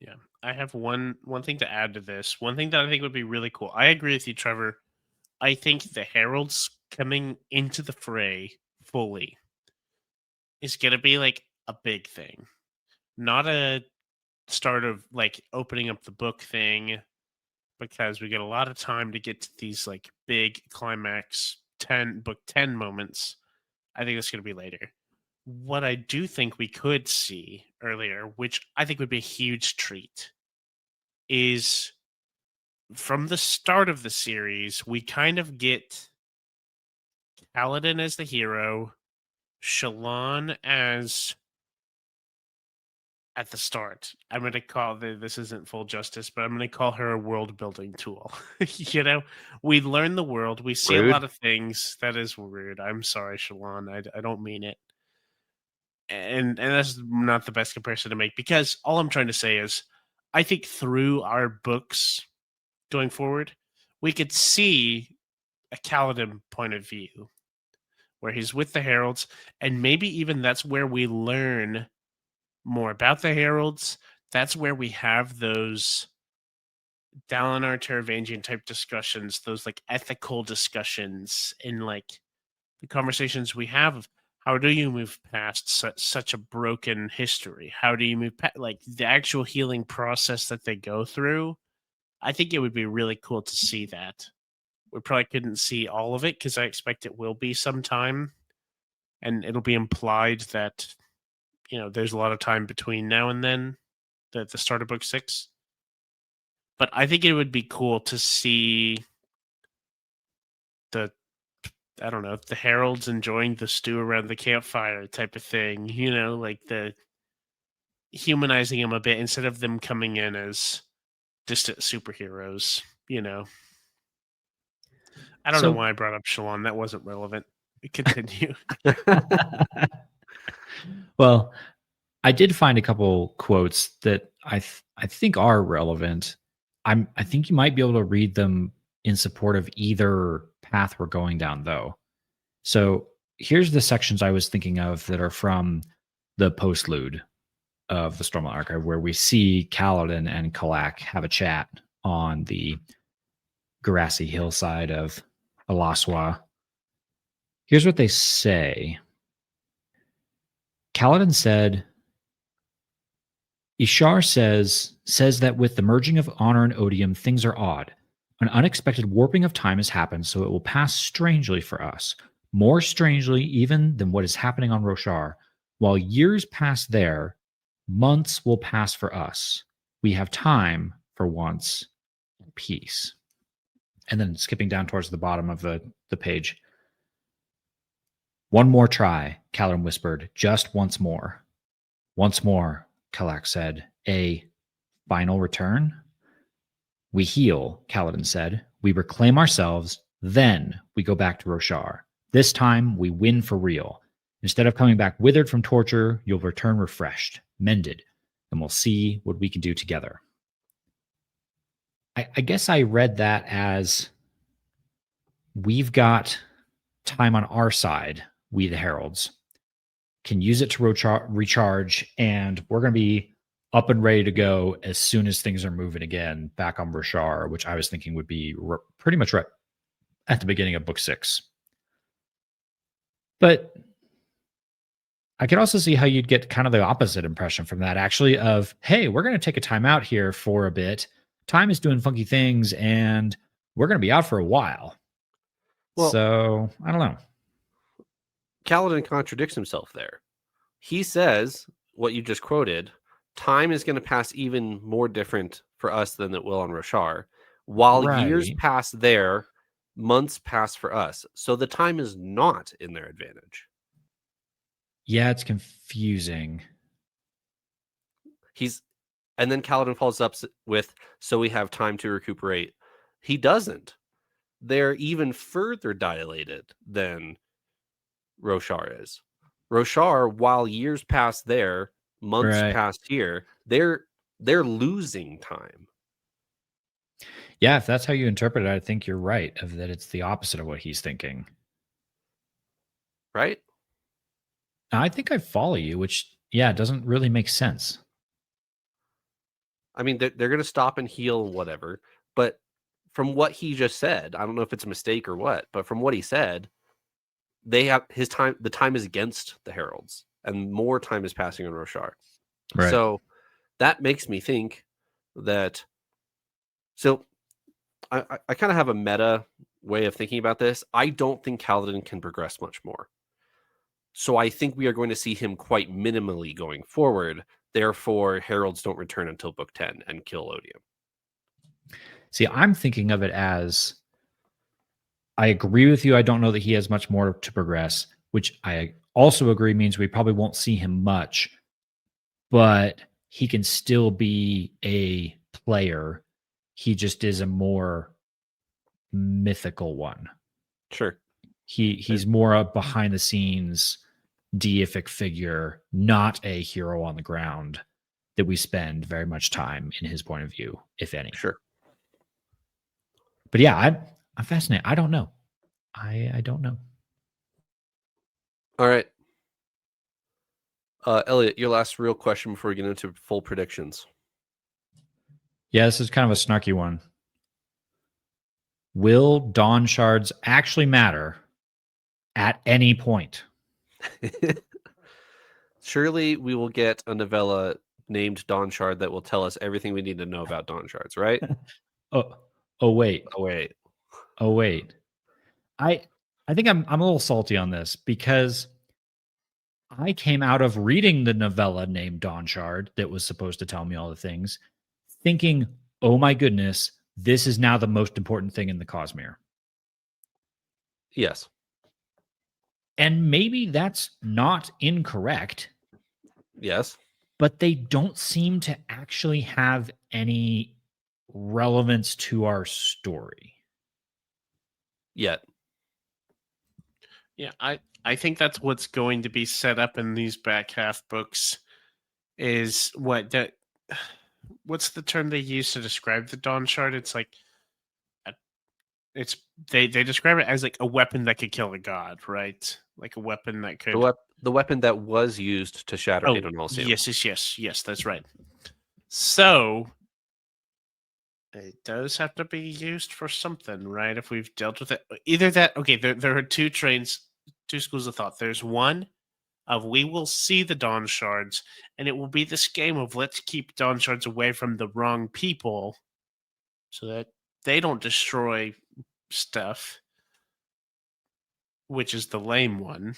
Yeah. I have one thing to add to this. One thing that I think would be really cool. I agree with you, Trevor. I think the heralds coming into the fray fully is going to be a big thing. Not a start of opening up the book thing, because we get a lot of time to get to these big climax book 10 moments. I think that's going to be later. What I do think we could see earlier, which I think would be a huge treat, is from the start of the series, we kind of get Kaladin as the hero, Shallan as at the start. I'm going to call this isn't full justice, but I'm going to call her a world building tool. We learn the world. We see Rude. a lot of things. That is rude. I'm sorry, Shallan. I don't mean it. And that's not the best comparison to make, because all I'm trying to say is I think through our books going forward, we could see a Kaladin point of view where he's with the Heralds, and maybe even that's where we learn more about the Heralds. That's where we have those Dalinar Taravangian type discussions, those like ethical discussions in like the conversations we have of how do you move past such a broken history? How do you move past like the actual healing process that they go through? I think it would be really cool to see that. We probably couldn't see all of it because I expect it will be sometime, and it'll be implied that there's a lot of time between now and then, the start of book 6. But I think it would be cool to see the I don't know, the heralds enjoying the stew around the campfire type of thing, like the humanizing them a bit instead of them coming in as distant superheroes. I don't know So- why I brought up Shalon. That wasn't relevant. Continue. Well, I did find a couple quotes that I think are relevant. I think you might be able to read them in support of either path we're going down, though. So here's the sections I was thinking of that are from the postlude of the Stormlight Archive, where we see Kaladin and Kalak have a chat on the grassy hillside of Alaswa. Here's what they say. Kaladin said, Ishar says that with the merging of honor and odium, things are odd. An unexpected warping of time has happened, so it will pass strangely for us. More strangely even than what is happening on Roshar. While years pass there, months will pass for us. We have time for once and peace. And then skipping down towards the bottom of the page. One more try, Kaladin whispered, just once more. Once more, Kalak said. A final return? We heal, Kaladin said. We reclaim ourselves, then we go back to Roshar. This time, we win for real. Instead of coming back withered from torture, you'll return refreshed, mended, and we'll see what we can do together. I guess I read that as we've got time on our side, we the Heralds, can use it to recharge, and we're going to be up and ready to go as soon as things are moving again back on Roshar, which I was thinking would be pretty much right at the beginning of book 6. But I could also see how you'd get kind of the opposite impression from that, actually, of, hey, we're going to take a time out here for a bit. Time is doing funky things, and we're going to be out for a while. Well, so, I don't know. Kaladin contradicts himself there. He says, what you just quoted, time is going to pass even more different for us than it will on Roshar. While years pass there, months pass for us. So the time is not in their advantage. Yeah, it's confusing. And then Kaladin follows up with, so we have time to recuperate. He doesn't. They're even further dilated than Roshar is. Roshar, while years pass there, months pass here, they're losing time. Yeah, if that's how you interpret it, I think you're right, of that it's the opposite of what he's thinking. Right? I think I follow you, which, yeah, doesn't really make sense. I mean, they're going to stop and heal and whatever, but from what he just said, I don't know if it's a mistake or what, but from what he said, they have his time. The time is against the Heralds, and more time is passing on Roshar. Right. So that makes me think that. So I kind of have a meta way of thinking about this. I don't think Kaladin can progress much more. So I think we are going to see him quite minimally going forward. Therefore, Heralds don't return until book 10 and kill Odium. See, I'm thinking of it as, I agree with you. I don't know that he has much more to progress, which I also agree means we probably won't see him much, but he can still be a player. He just is a more mythical one. Sure. He's more a behind the scenes deific figure, not a hero on the ground. that we spend very much time in his point of view, if any. Sure. But yeah, I'm fascinated. I don't know. I don't know. All right. Elliot, your last real question before we get into full predictions. Yeah, this is kind of a snarky one. Will Dawn Shards actually matter at any point? Surely we will get a novella named Dawn Shard that will tell us everything we need to know about Dawn Shards, right? Oh wait. Oh, wait. Oh wait. I think I'm a little salty on this because I came out of reading the novella named Dawn Shard that was supposed to tell me all the things, thinking, oh my goodness, this is now the most important thing in the Cosmere. Yes. And maybe that's not incorrect, Yes. but they don't seem to actually have any relevance to our story. Yet. Yeah, I think that's what's going to be set up in these back half books is what's the term they use to describe the Dawn Shard? It's like it's they describe it as like a weapon that could kill a god, right? Like a weapon that could The weapon that was used to shatter Oh, Adon Alcium. yes, that's right. So it does have to be used for something, right? If we've dealt with it, either that. Okay, there are two schools of thought. There's one of we will see the Dawn Shards, and it will be this game of let's keep Dawn Shards away from the wrong people, so that they don't destroy stuff, which is the lame one.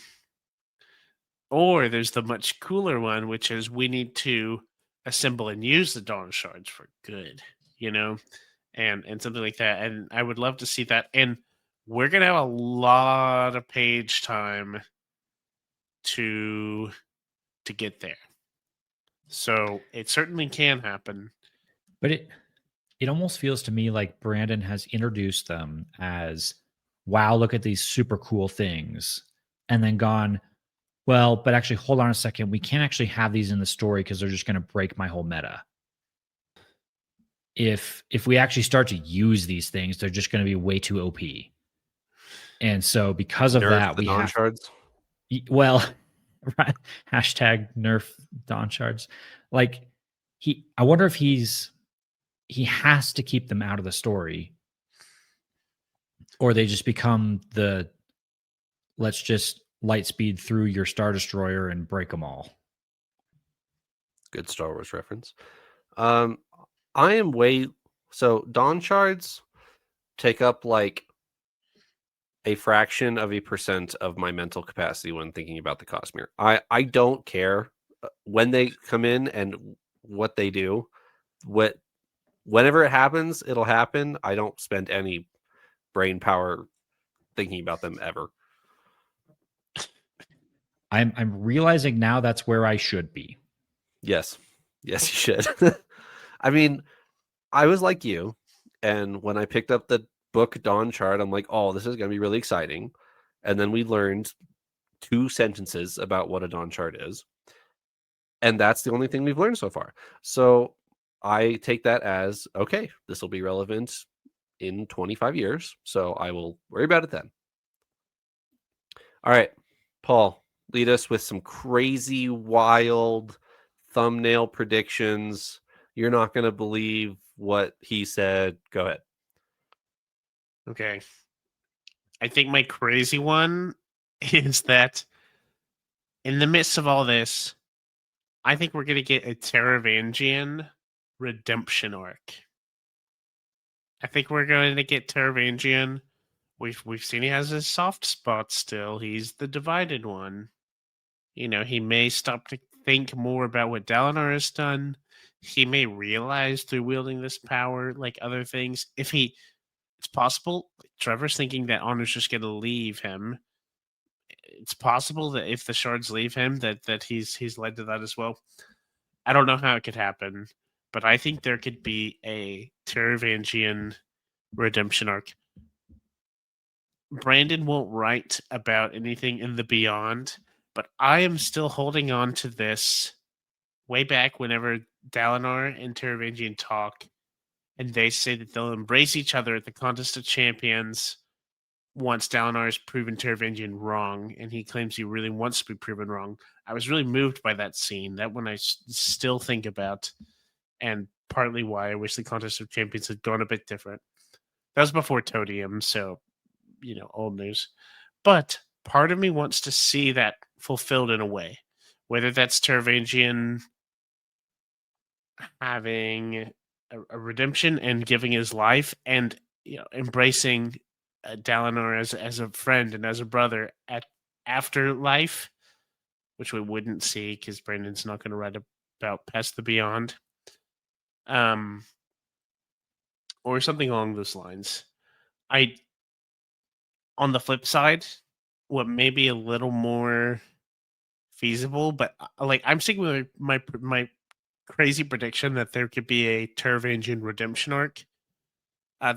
Or there's the much cooler one, which is we need to assemble and use the Dawn Shards for good, and something like that. And I would love to see that. And we're gonna have a lot of page time to get there. So it certainly can happen. But it almost feels to me like Brandon has introduced them as, wow, look at these super cool things, and then gone, well, but actually, hold on a second. We can't actually have these in the story because they're just going to break my whole meta. If we actually start to use these things, they're just going to be way too OP. And so because of Nerf that, the we Dawn have Shards. well, right, hashtag nerf Dawn Shards. Like I wonder if he has to keep them out of the story, or they just become the let's just light speed through your Star Destroyer and break them all. Good Star Wars reference. I am so Dawn Shards take up like a fraction of a % of my mental capacity when thinking about the Cosmere. I don't care when they come in and what they do. Whenever it happens, it'll happen. I don't spend any brain power thinking about them ever. I'm realizing now that's where I should be. Yes, you should. I mean, I was like you, and when I picked up the book Dawn Shard, I'm like, oh, this is going to be really exciting. And then we learned 2 sentences about what a Dawn Shard is. And that's the only thing we've learned so far. So I take that as, okay, this will be relevant in 25 years. So I will worry about it then. All right, Paul, lead us with some crazy, wild thumbnail predictions. You're not going to believe what he said. Go ahead. Okay. I think my crazy one is that in the midst of all this, I think we're going to get a Teravangian redemption arc. I think we're going to get Teravangian. We've seen he has his soft spots still. He's the divided one. He may stop to think more about what Dalinar has done. He may realize through wielding this power, like other things, it's possible. Trevor's thinking that Honor's just going to leave him. It's possible that if the shards leave him, that he's led to that as well. I don't know how it could happen, but I think there could be a Teravangian redemption arc. Brandon won't write about anything in the beyond, but I am still holding on to this way back whenever Dalinar and Teravangian talk, and they say that they'll embrace each other at the Contest of Champions once Dalinar has proven Teravangian wrong, and he claims he really wants to be proven wrong. I was really moved by that scene. That one I still think about, and partly why I wish the Contest of Champions had gone a bit different. That was before Todium, so, old news. But part of me wants to see that fulfilled in a way, whether that's Teravangian having a redemption and giving his life, and embracing Dalinar as a friend and as a brother at afterlife, which we wouldn't see because Brandon's not going to write about Past the Beyond, or something along those lines. On the flip side, what may be a little more feasible, but like I'm sticking with my crazy prediction that there could be a Teravangian redemption arc.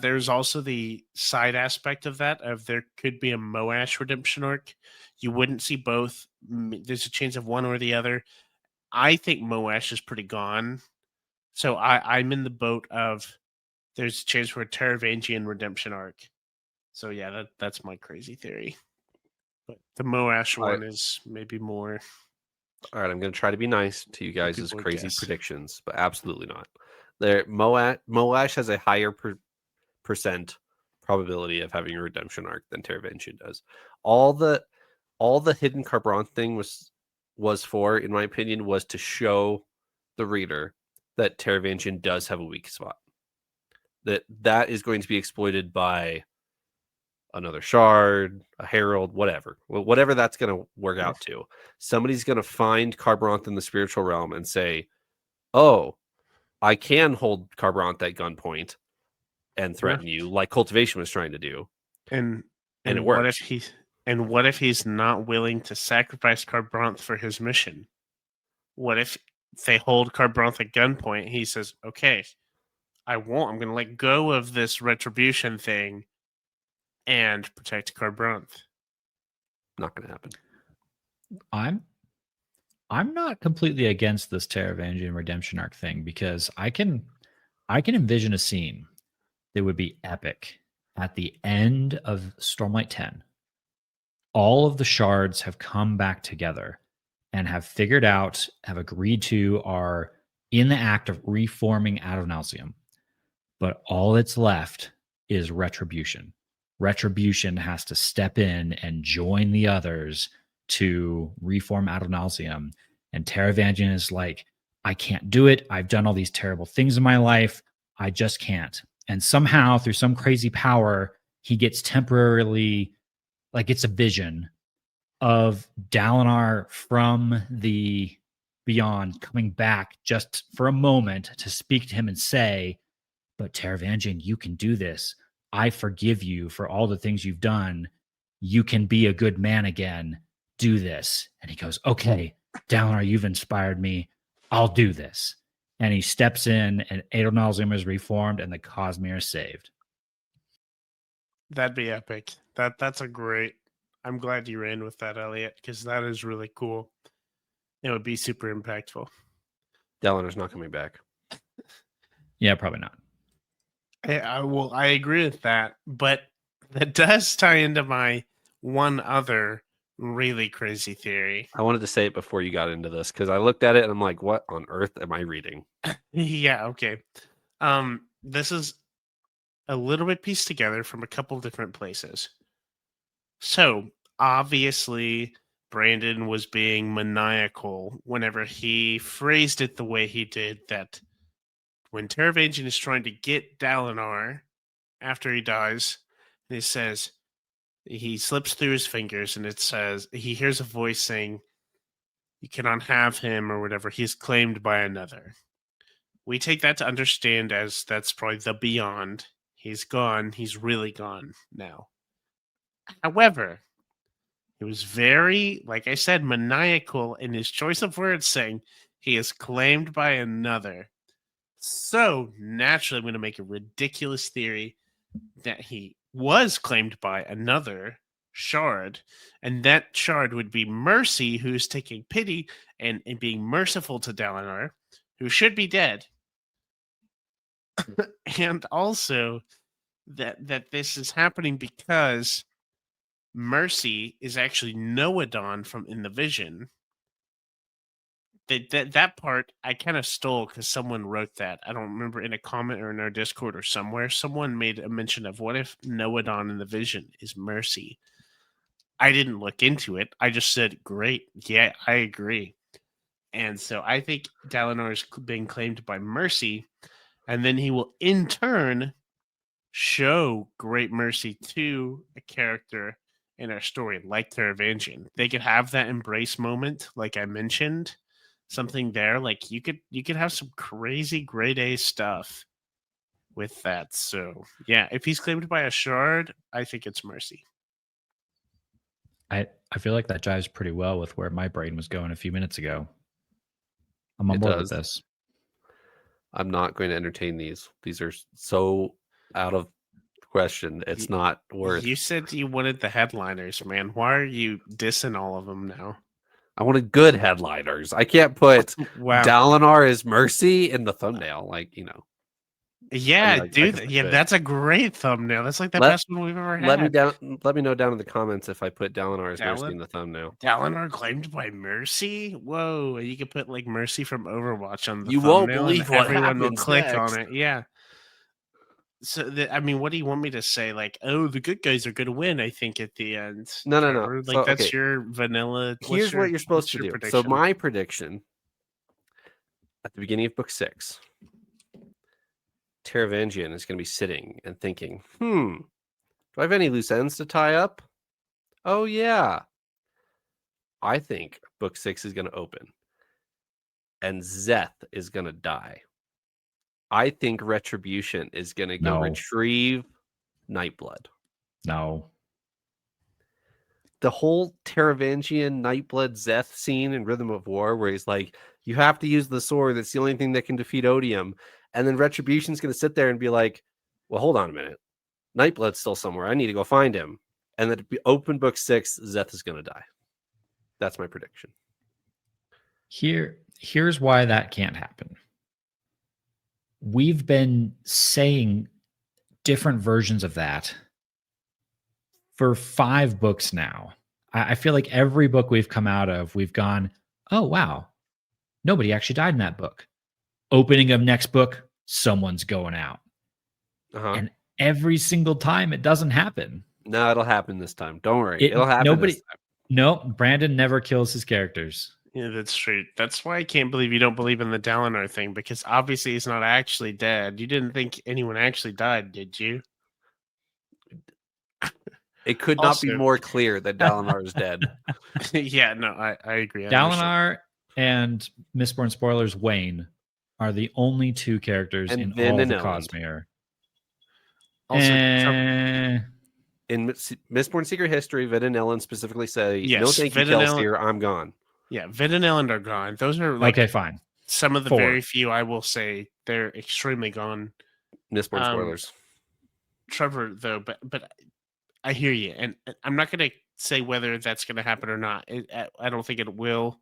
There's also the side aspect of that, of there could be a Moash redemption arc. You wouldn't see both. There's a chance of one or the other. I think Moash is pretty gone. So I'm in the boat of there's a chance for a Teravangian redemption arc. So yeah, that's my crazy theory. But the Moash one is maybe more. All right, I'm going to try to be nice to you guys' people would crazy guess. predictions, but absolutely not. Moash has a higher percent probability of having a redemption arc than Teravangian does. All the hidden Carbron thing was for, in my opinion, was to show the reader that Teravangian does have a weak spot. That is going to be exploited by another shard, a herald, whatever that's going to work out to. Somebody's going to find Carbronth in the spiritual realm and say, "Oh, I can hold Carbronth at gunpoint and threaten you, like Cultivation was trying to do." And it what works. what if he's not willing to sacrifice Carbronth for his mission? What if they hold Carbronth at gunpoint? He says, "Okay, I'm going to let go of this retribution thing and protect Carbronth." Not going to happen. I'm not completely against this Teravangian redemption arc thing, because I can envision a scene that would be epic at the end of Stormlight 10. All of the shards have come back together and have figured out, have agreed to, are in the act of reforming out of Nalcium. But all that's left is Retribution. Retribution has to step in and join the others to reform out of Nalcium. And Teravangian is like, I can't do it. I've done all these terrible things in my life. I just can't. And somehow, through some crazy power, he gets temporarily, like, it's a vision of Dalinar from the beyond coming back just for a moment to speak to him and say, "But Teravangian, you can do this. I forgive you for all the things you've done. You can be a good man again. Do this." And he goes, "Okay, Dalinar, you've inspired me. I'll do this." And he steps in, and Adonalzim is reformed, and the Cosmere is saved. That'd be epic. That's a great. I'm glad you ran with that, Elliot, because that is really cool. It would be super impactful. Dalinar's not coming back. Yeah, probably not. I agree with that, but that does tie into my one other really crazy theory. I wanted to say it before you got into this, because I looked at it and I'm like, what on earth am I reading? Yeah, okay. This is a little bit pieced together from a couple different places. So, obviously, Brandon was being maniacal whenever he phrased it the way he did, that when Teravangian is trying to get Dalinar after he dies, and he says, he slips through his fingers and it says, he hears a voice saying, "You cannot have him," or whatever. "He's claimed by another." We take that to understand as that's probably the beyond. He's gone. He's really gone now. However, he was very, like I said, maniacal in his choice of words, saying he is claimed by another. So naturally, I'm going to make a ridiculous theory that he was claimed by another shard, and that shard would be Mercy, who's taking pity and being merciful to Dalinar, who should be dead, and also that this is happening because Mercy is actually Noadon from In the Vision. That part I kind of stole because someone wrote that. I don't remember, in a comment or in our Discord or somewhere. Someone made a mention of, what if Noadon in the Vision is Mercy? I didn't look into it. I just said, great. Yeah, I agree. And so I think Dalinar is being claimed by Mercy, and then he will in turn show great mercy to a character in our story, like Taravangian. They could have that embrace moment, like I mentioned. Something there, like you could have some crazy grade A stuff with that. So yeah, if he's claimed by a shard, I think it's Mercy. I feel like that jives pretty well with where my brain was going a few minutes ago. I'm on It board does. with this. I'm not going to entertain these. These are so out of question. It's not worth. You said you wanted the headliners, man. Why are you dissing all of them now? I wanted good headliners. I can't put Wow. Dalinar is Mercy in the thumbnail. Like, Yeah, I dude. guess I Yeah, could. that's a great thumbnail. That's like the Let- best one we've ever had. Let me know down in the comments if I put Dalinar as Mercy in the thumbnail. Dalinar claimed by Mercy? Whoa! You could put like Mercy from Overwatch on the You thumbnail, won't believe and what everyone will happens click next. on it. Yeah. So, I mean, what do you want me to say? Like, oh, the good guys are going to win, I think, at the end. No. Trevor? Like, So, that's okay. your vanilla. Here's what you're supposed to do. Prediction? So my prediction at the beginning of book 6, Taravangian is going to be sitting and thinking, do I have any loose ends to tie up? Oh, yeah. I think book 6 is going to open and Zeth is going to die. I think Retribution is going to go retrieve Nightblood. No. The whole Taravangian Nightblood Zeth scene in Rhythm of War, where he's like, you have to use the sword. That's the only thing that can defeat Odium. And then Retribution's going to sit there and be like, well, hold on a minute. Nightblood's still somewhere. I need to go find him. And then open book 6, Zeth is going to die. That's my prediction. Here's why that can't happen. We've been saying different versions of that for 5 books now. I feel like every book we've come out of, we've gone, oh, wow, nobody actually died in that book. Opening of next book, someone's going out. And every single time it doesn't happen. No, it'll happen this time. Don't worry. It'll happen this time. No, Brandon never kills his characters. Yeah, that's true. That's why I can't believe you don't believe in the Dalinar thing, because obviously he's not actually dead. You didn't think anyone actually died, did you? It could not be more clear that Dalinar is dead. Yeah, no, I agree. Dalinar and Mistborn spoilers Wayne are the only 2 characters in all the Cosmere. Also, in Mistborn Secret History, Vid and Ellen specifically say, yes, no thank you, Kelsier, I'm gone. Yeah, Vid and Ellen are gone. Those are like, okay, fine. Some of the very few, I will say, they're extremely gone. Mistborn spoilers. Trevor, though, but I hear you, and I'm not going to say whether that's going to happen or not. I don't think it will.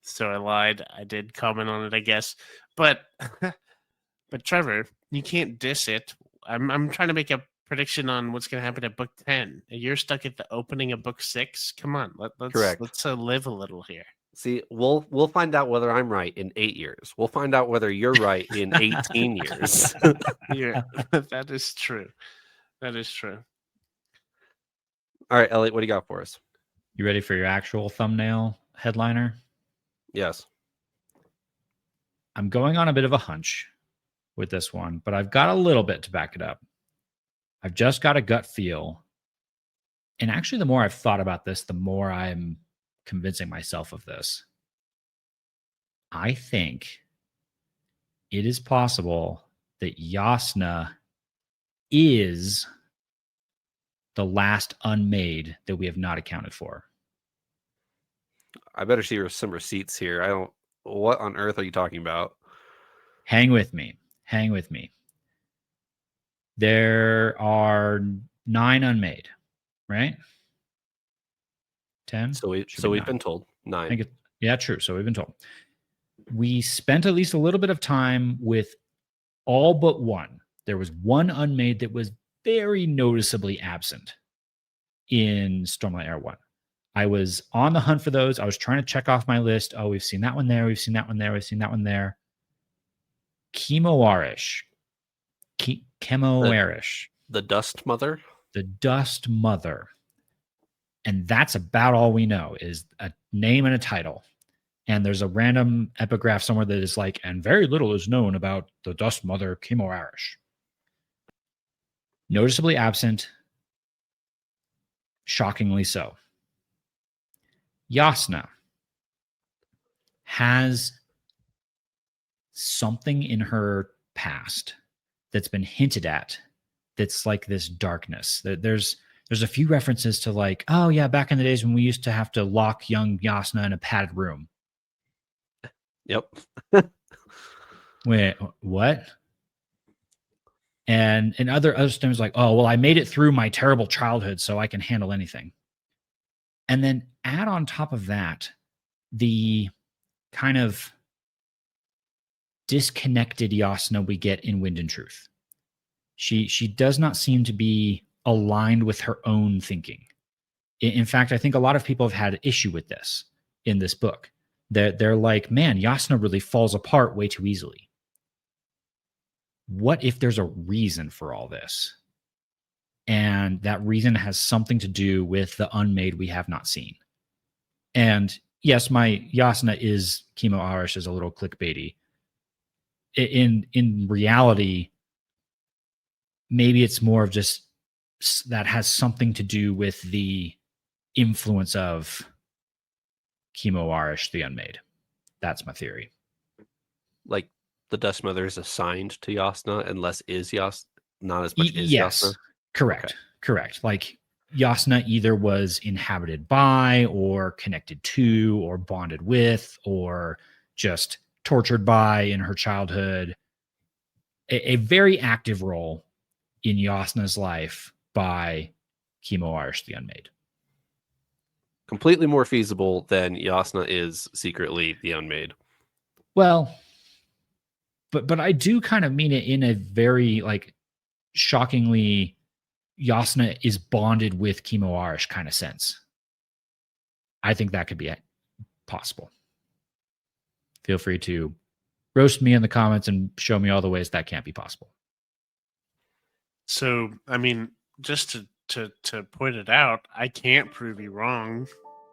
So I lied. I did comment on it, I guess. But Trevor, you can't diss it. I'm trying to make a prediction on what's going to happen at book 10. You're stuck at the opening of book 6. Come on, let's live a little here. See, we'll find out whether I'm right in 8 years. We'll find out whether you're right in 18 years. Yeah, that is true. That is true. All right, Elliot, what do you got for us? You ready for your actual thumbnail headliner? Yes. I'm going on a bit of a hunch with this one, but I've got a little bit to back it up. I've just got a gut feel. And actually, the more I've thought about this, the more I'm convincing myself of this. I think it is possible that Yasna is the last unmade that we have not accounted for. I better see some receipts here. What on earth are you talking about? Hang with me. There are 9 unmade, right? 10. So Should be we've 9. been told I 9. think yeah, true. So we've been told. We spent at least a little bit of time with all but one. There was one unmade that was very noticeably absent in Stormlight Era 1. I was on the hunt for those. I was trying to check off my list. Oh, we've seen that one there. We've seen that one there. We've seen that one there. Chemoarish. Chemoarish. The Dust Mother. The Dust Mother. And that's about all we know is a name and a title. And there's a random epigraph somewhere that is like, and very little is known about the Dust Mother Chemoarish. Noticeably absent. Shockingly so. Yasna has something in her past that's been hinted at that's like this darkness. There's a few references to like, oh yeah, back in the days when we used to have to lock young Yasna in a padded room. Yep. Wait, what? And in other times like, oh, well, I made it through my terrible childhood, so I can handle anything. And then add on top of that, the kind of disconnected Yasna we get in Wind and Truth. She does not seem to be aligned with her own thinking. In fact, I think a lot of people have had issue with this in this book. They're like, man, Yasna really falls apart way too easily. What if there's a reason for all this? And that reason has something to do with the unmade we have not seen. And yes, my Yasna is Chemoarish is a little clickbaity. In reality, maybe it's more of just that has something to do with the influence of Chemoarish, the unmade. That's my theory. Like the Dust Mother is assigned to Yasna and less is Yasna, not as much is yes, Yasna. Correct. Okay. Correct. Like Yasna either was inhabited by or connected to or bonded with or just tortured by in her childhood. A very active role in Yasna's life by Chemoarish, the Unmade. Completely more feasible than Yasna is secretly the Unmade. Well, but I do kind of mean it in a very like shockingly Yasna is bonded with Chemoarish kind of sense. I think that could be possible. Feel free to roast me in the comments and show me all the ways that can't be possible. So, I mean, just to point it out, I can't prove you wrong.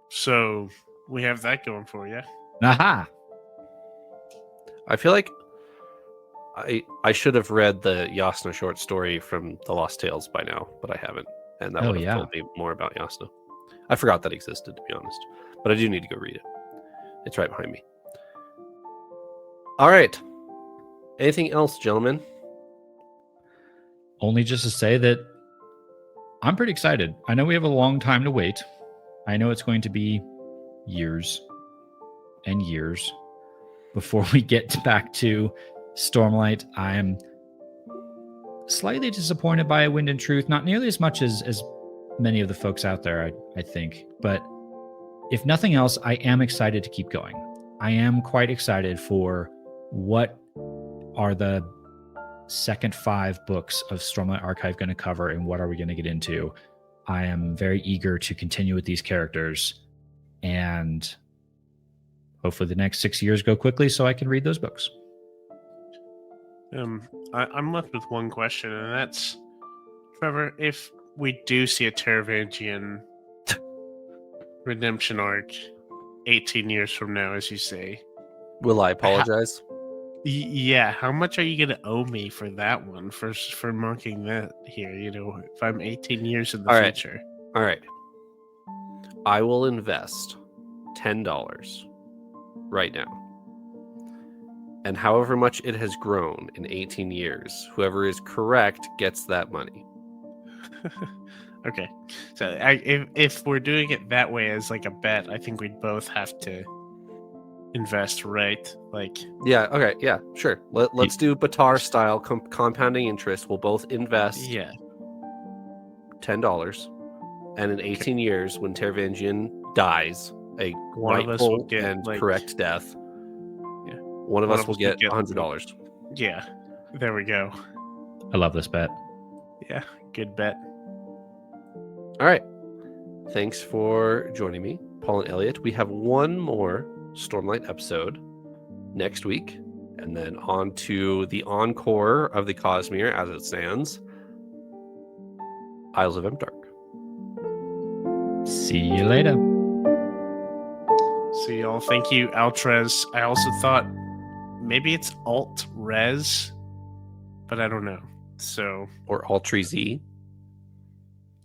So we have that going for you. Aha! I feel like I should have read the Yasna short story from The Lost Tales by now, but I haven't. And that would have told me more about Yasna. I forgot that existed, to be honest. But I do need to go read it. It's right behind me. All right. Anything else, gentlemen? Only just to say that I'm pretty excited. I know we have a long time to wait. I know it's going to be years and years before we get back to Stormlight. I am slightly disappointed by Wind and Truth, not nearly as much as many of the folks out there, I think. But if nothing else, I am excited to keep going. I am quite excited for what are the second 5 books of Stormlight Archive going to cover and what are we going to get into. I am very eager to continue with these characters, and hopefully the next 6 years go quickly so I can read those books. I'm left with one question, and that's, Trevor, if we do see a Teravangian redemption arc 18 years from now, as you say, will I apologize? Yeah, how much are you going to owe me for that one, for marking that here, if I'm 18 years in the future? All right. I will invest $10 right now. And however much it has grown in 18 years, whoever is correct gets that money. Okay. So if we're doing it that way as like a bet, I think we'd both have to invest, right? Like, yeah, okay, yeah, sure. Let's do Batar style compounding interest. We'll both invest $10, and in 18 years, when Teravangian dies a One of us will rightful get, and like- correct death. Yeah. One of us will get $100. Yeah, there we go. I love this bet. Yeah, good bet. All right. Thanks for joining me, Paul and Elliot. We have one more Stormlight episode next week, and then on to the encore of the Cosmere as it stands, Isles of Empdark. See you later. See y'all. Thank you, Altrez. I also thought maybe it's Alt Res, but I don't know. So Or Altry Z.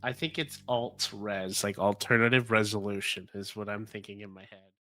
I think it's Alt Res, like alternative resolution, is what I'm thinking in my head.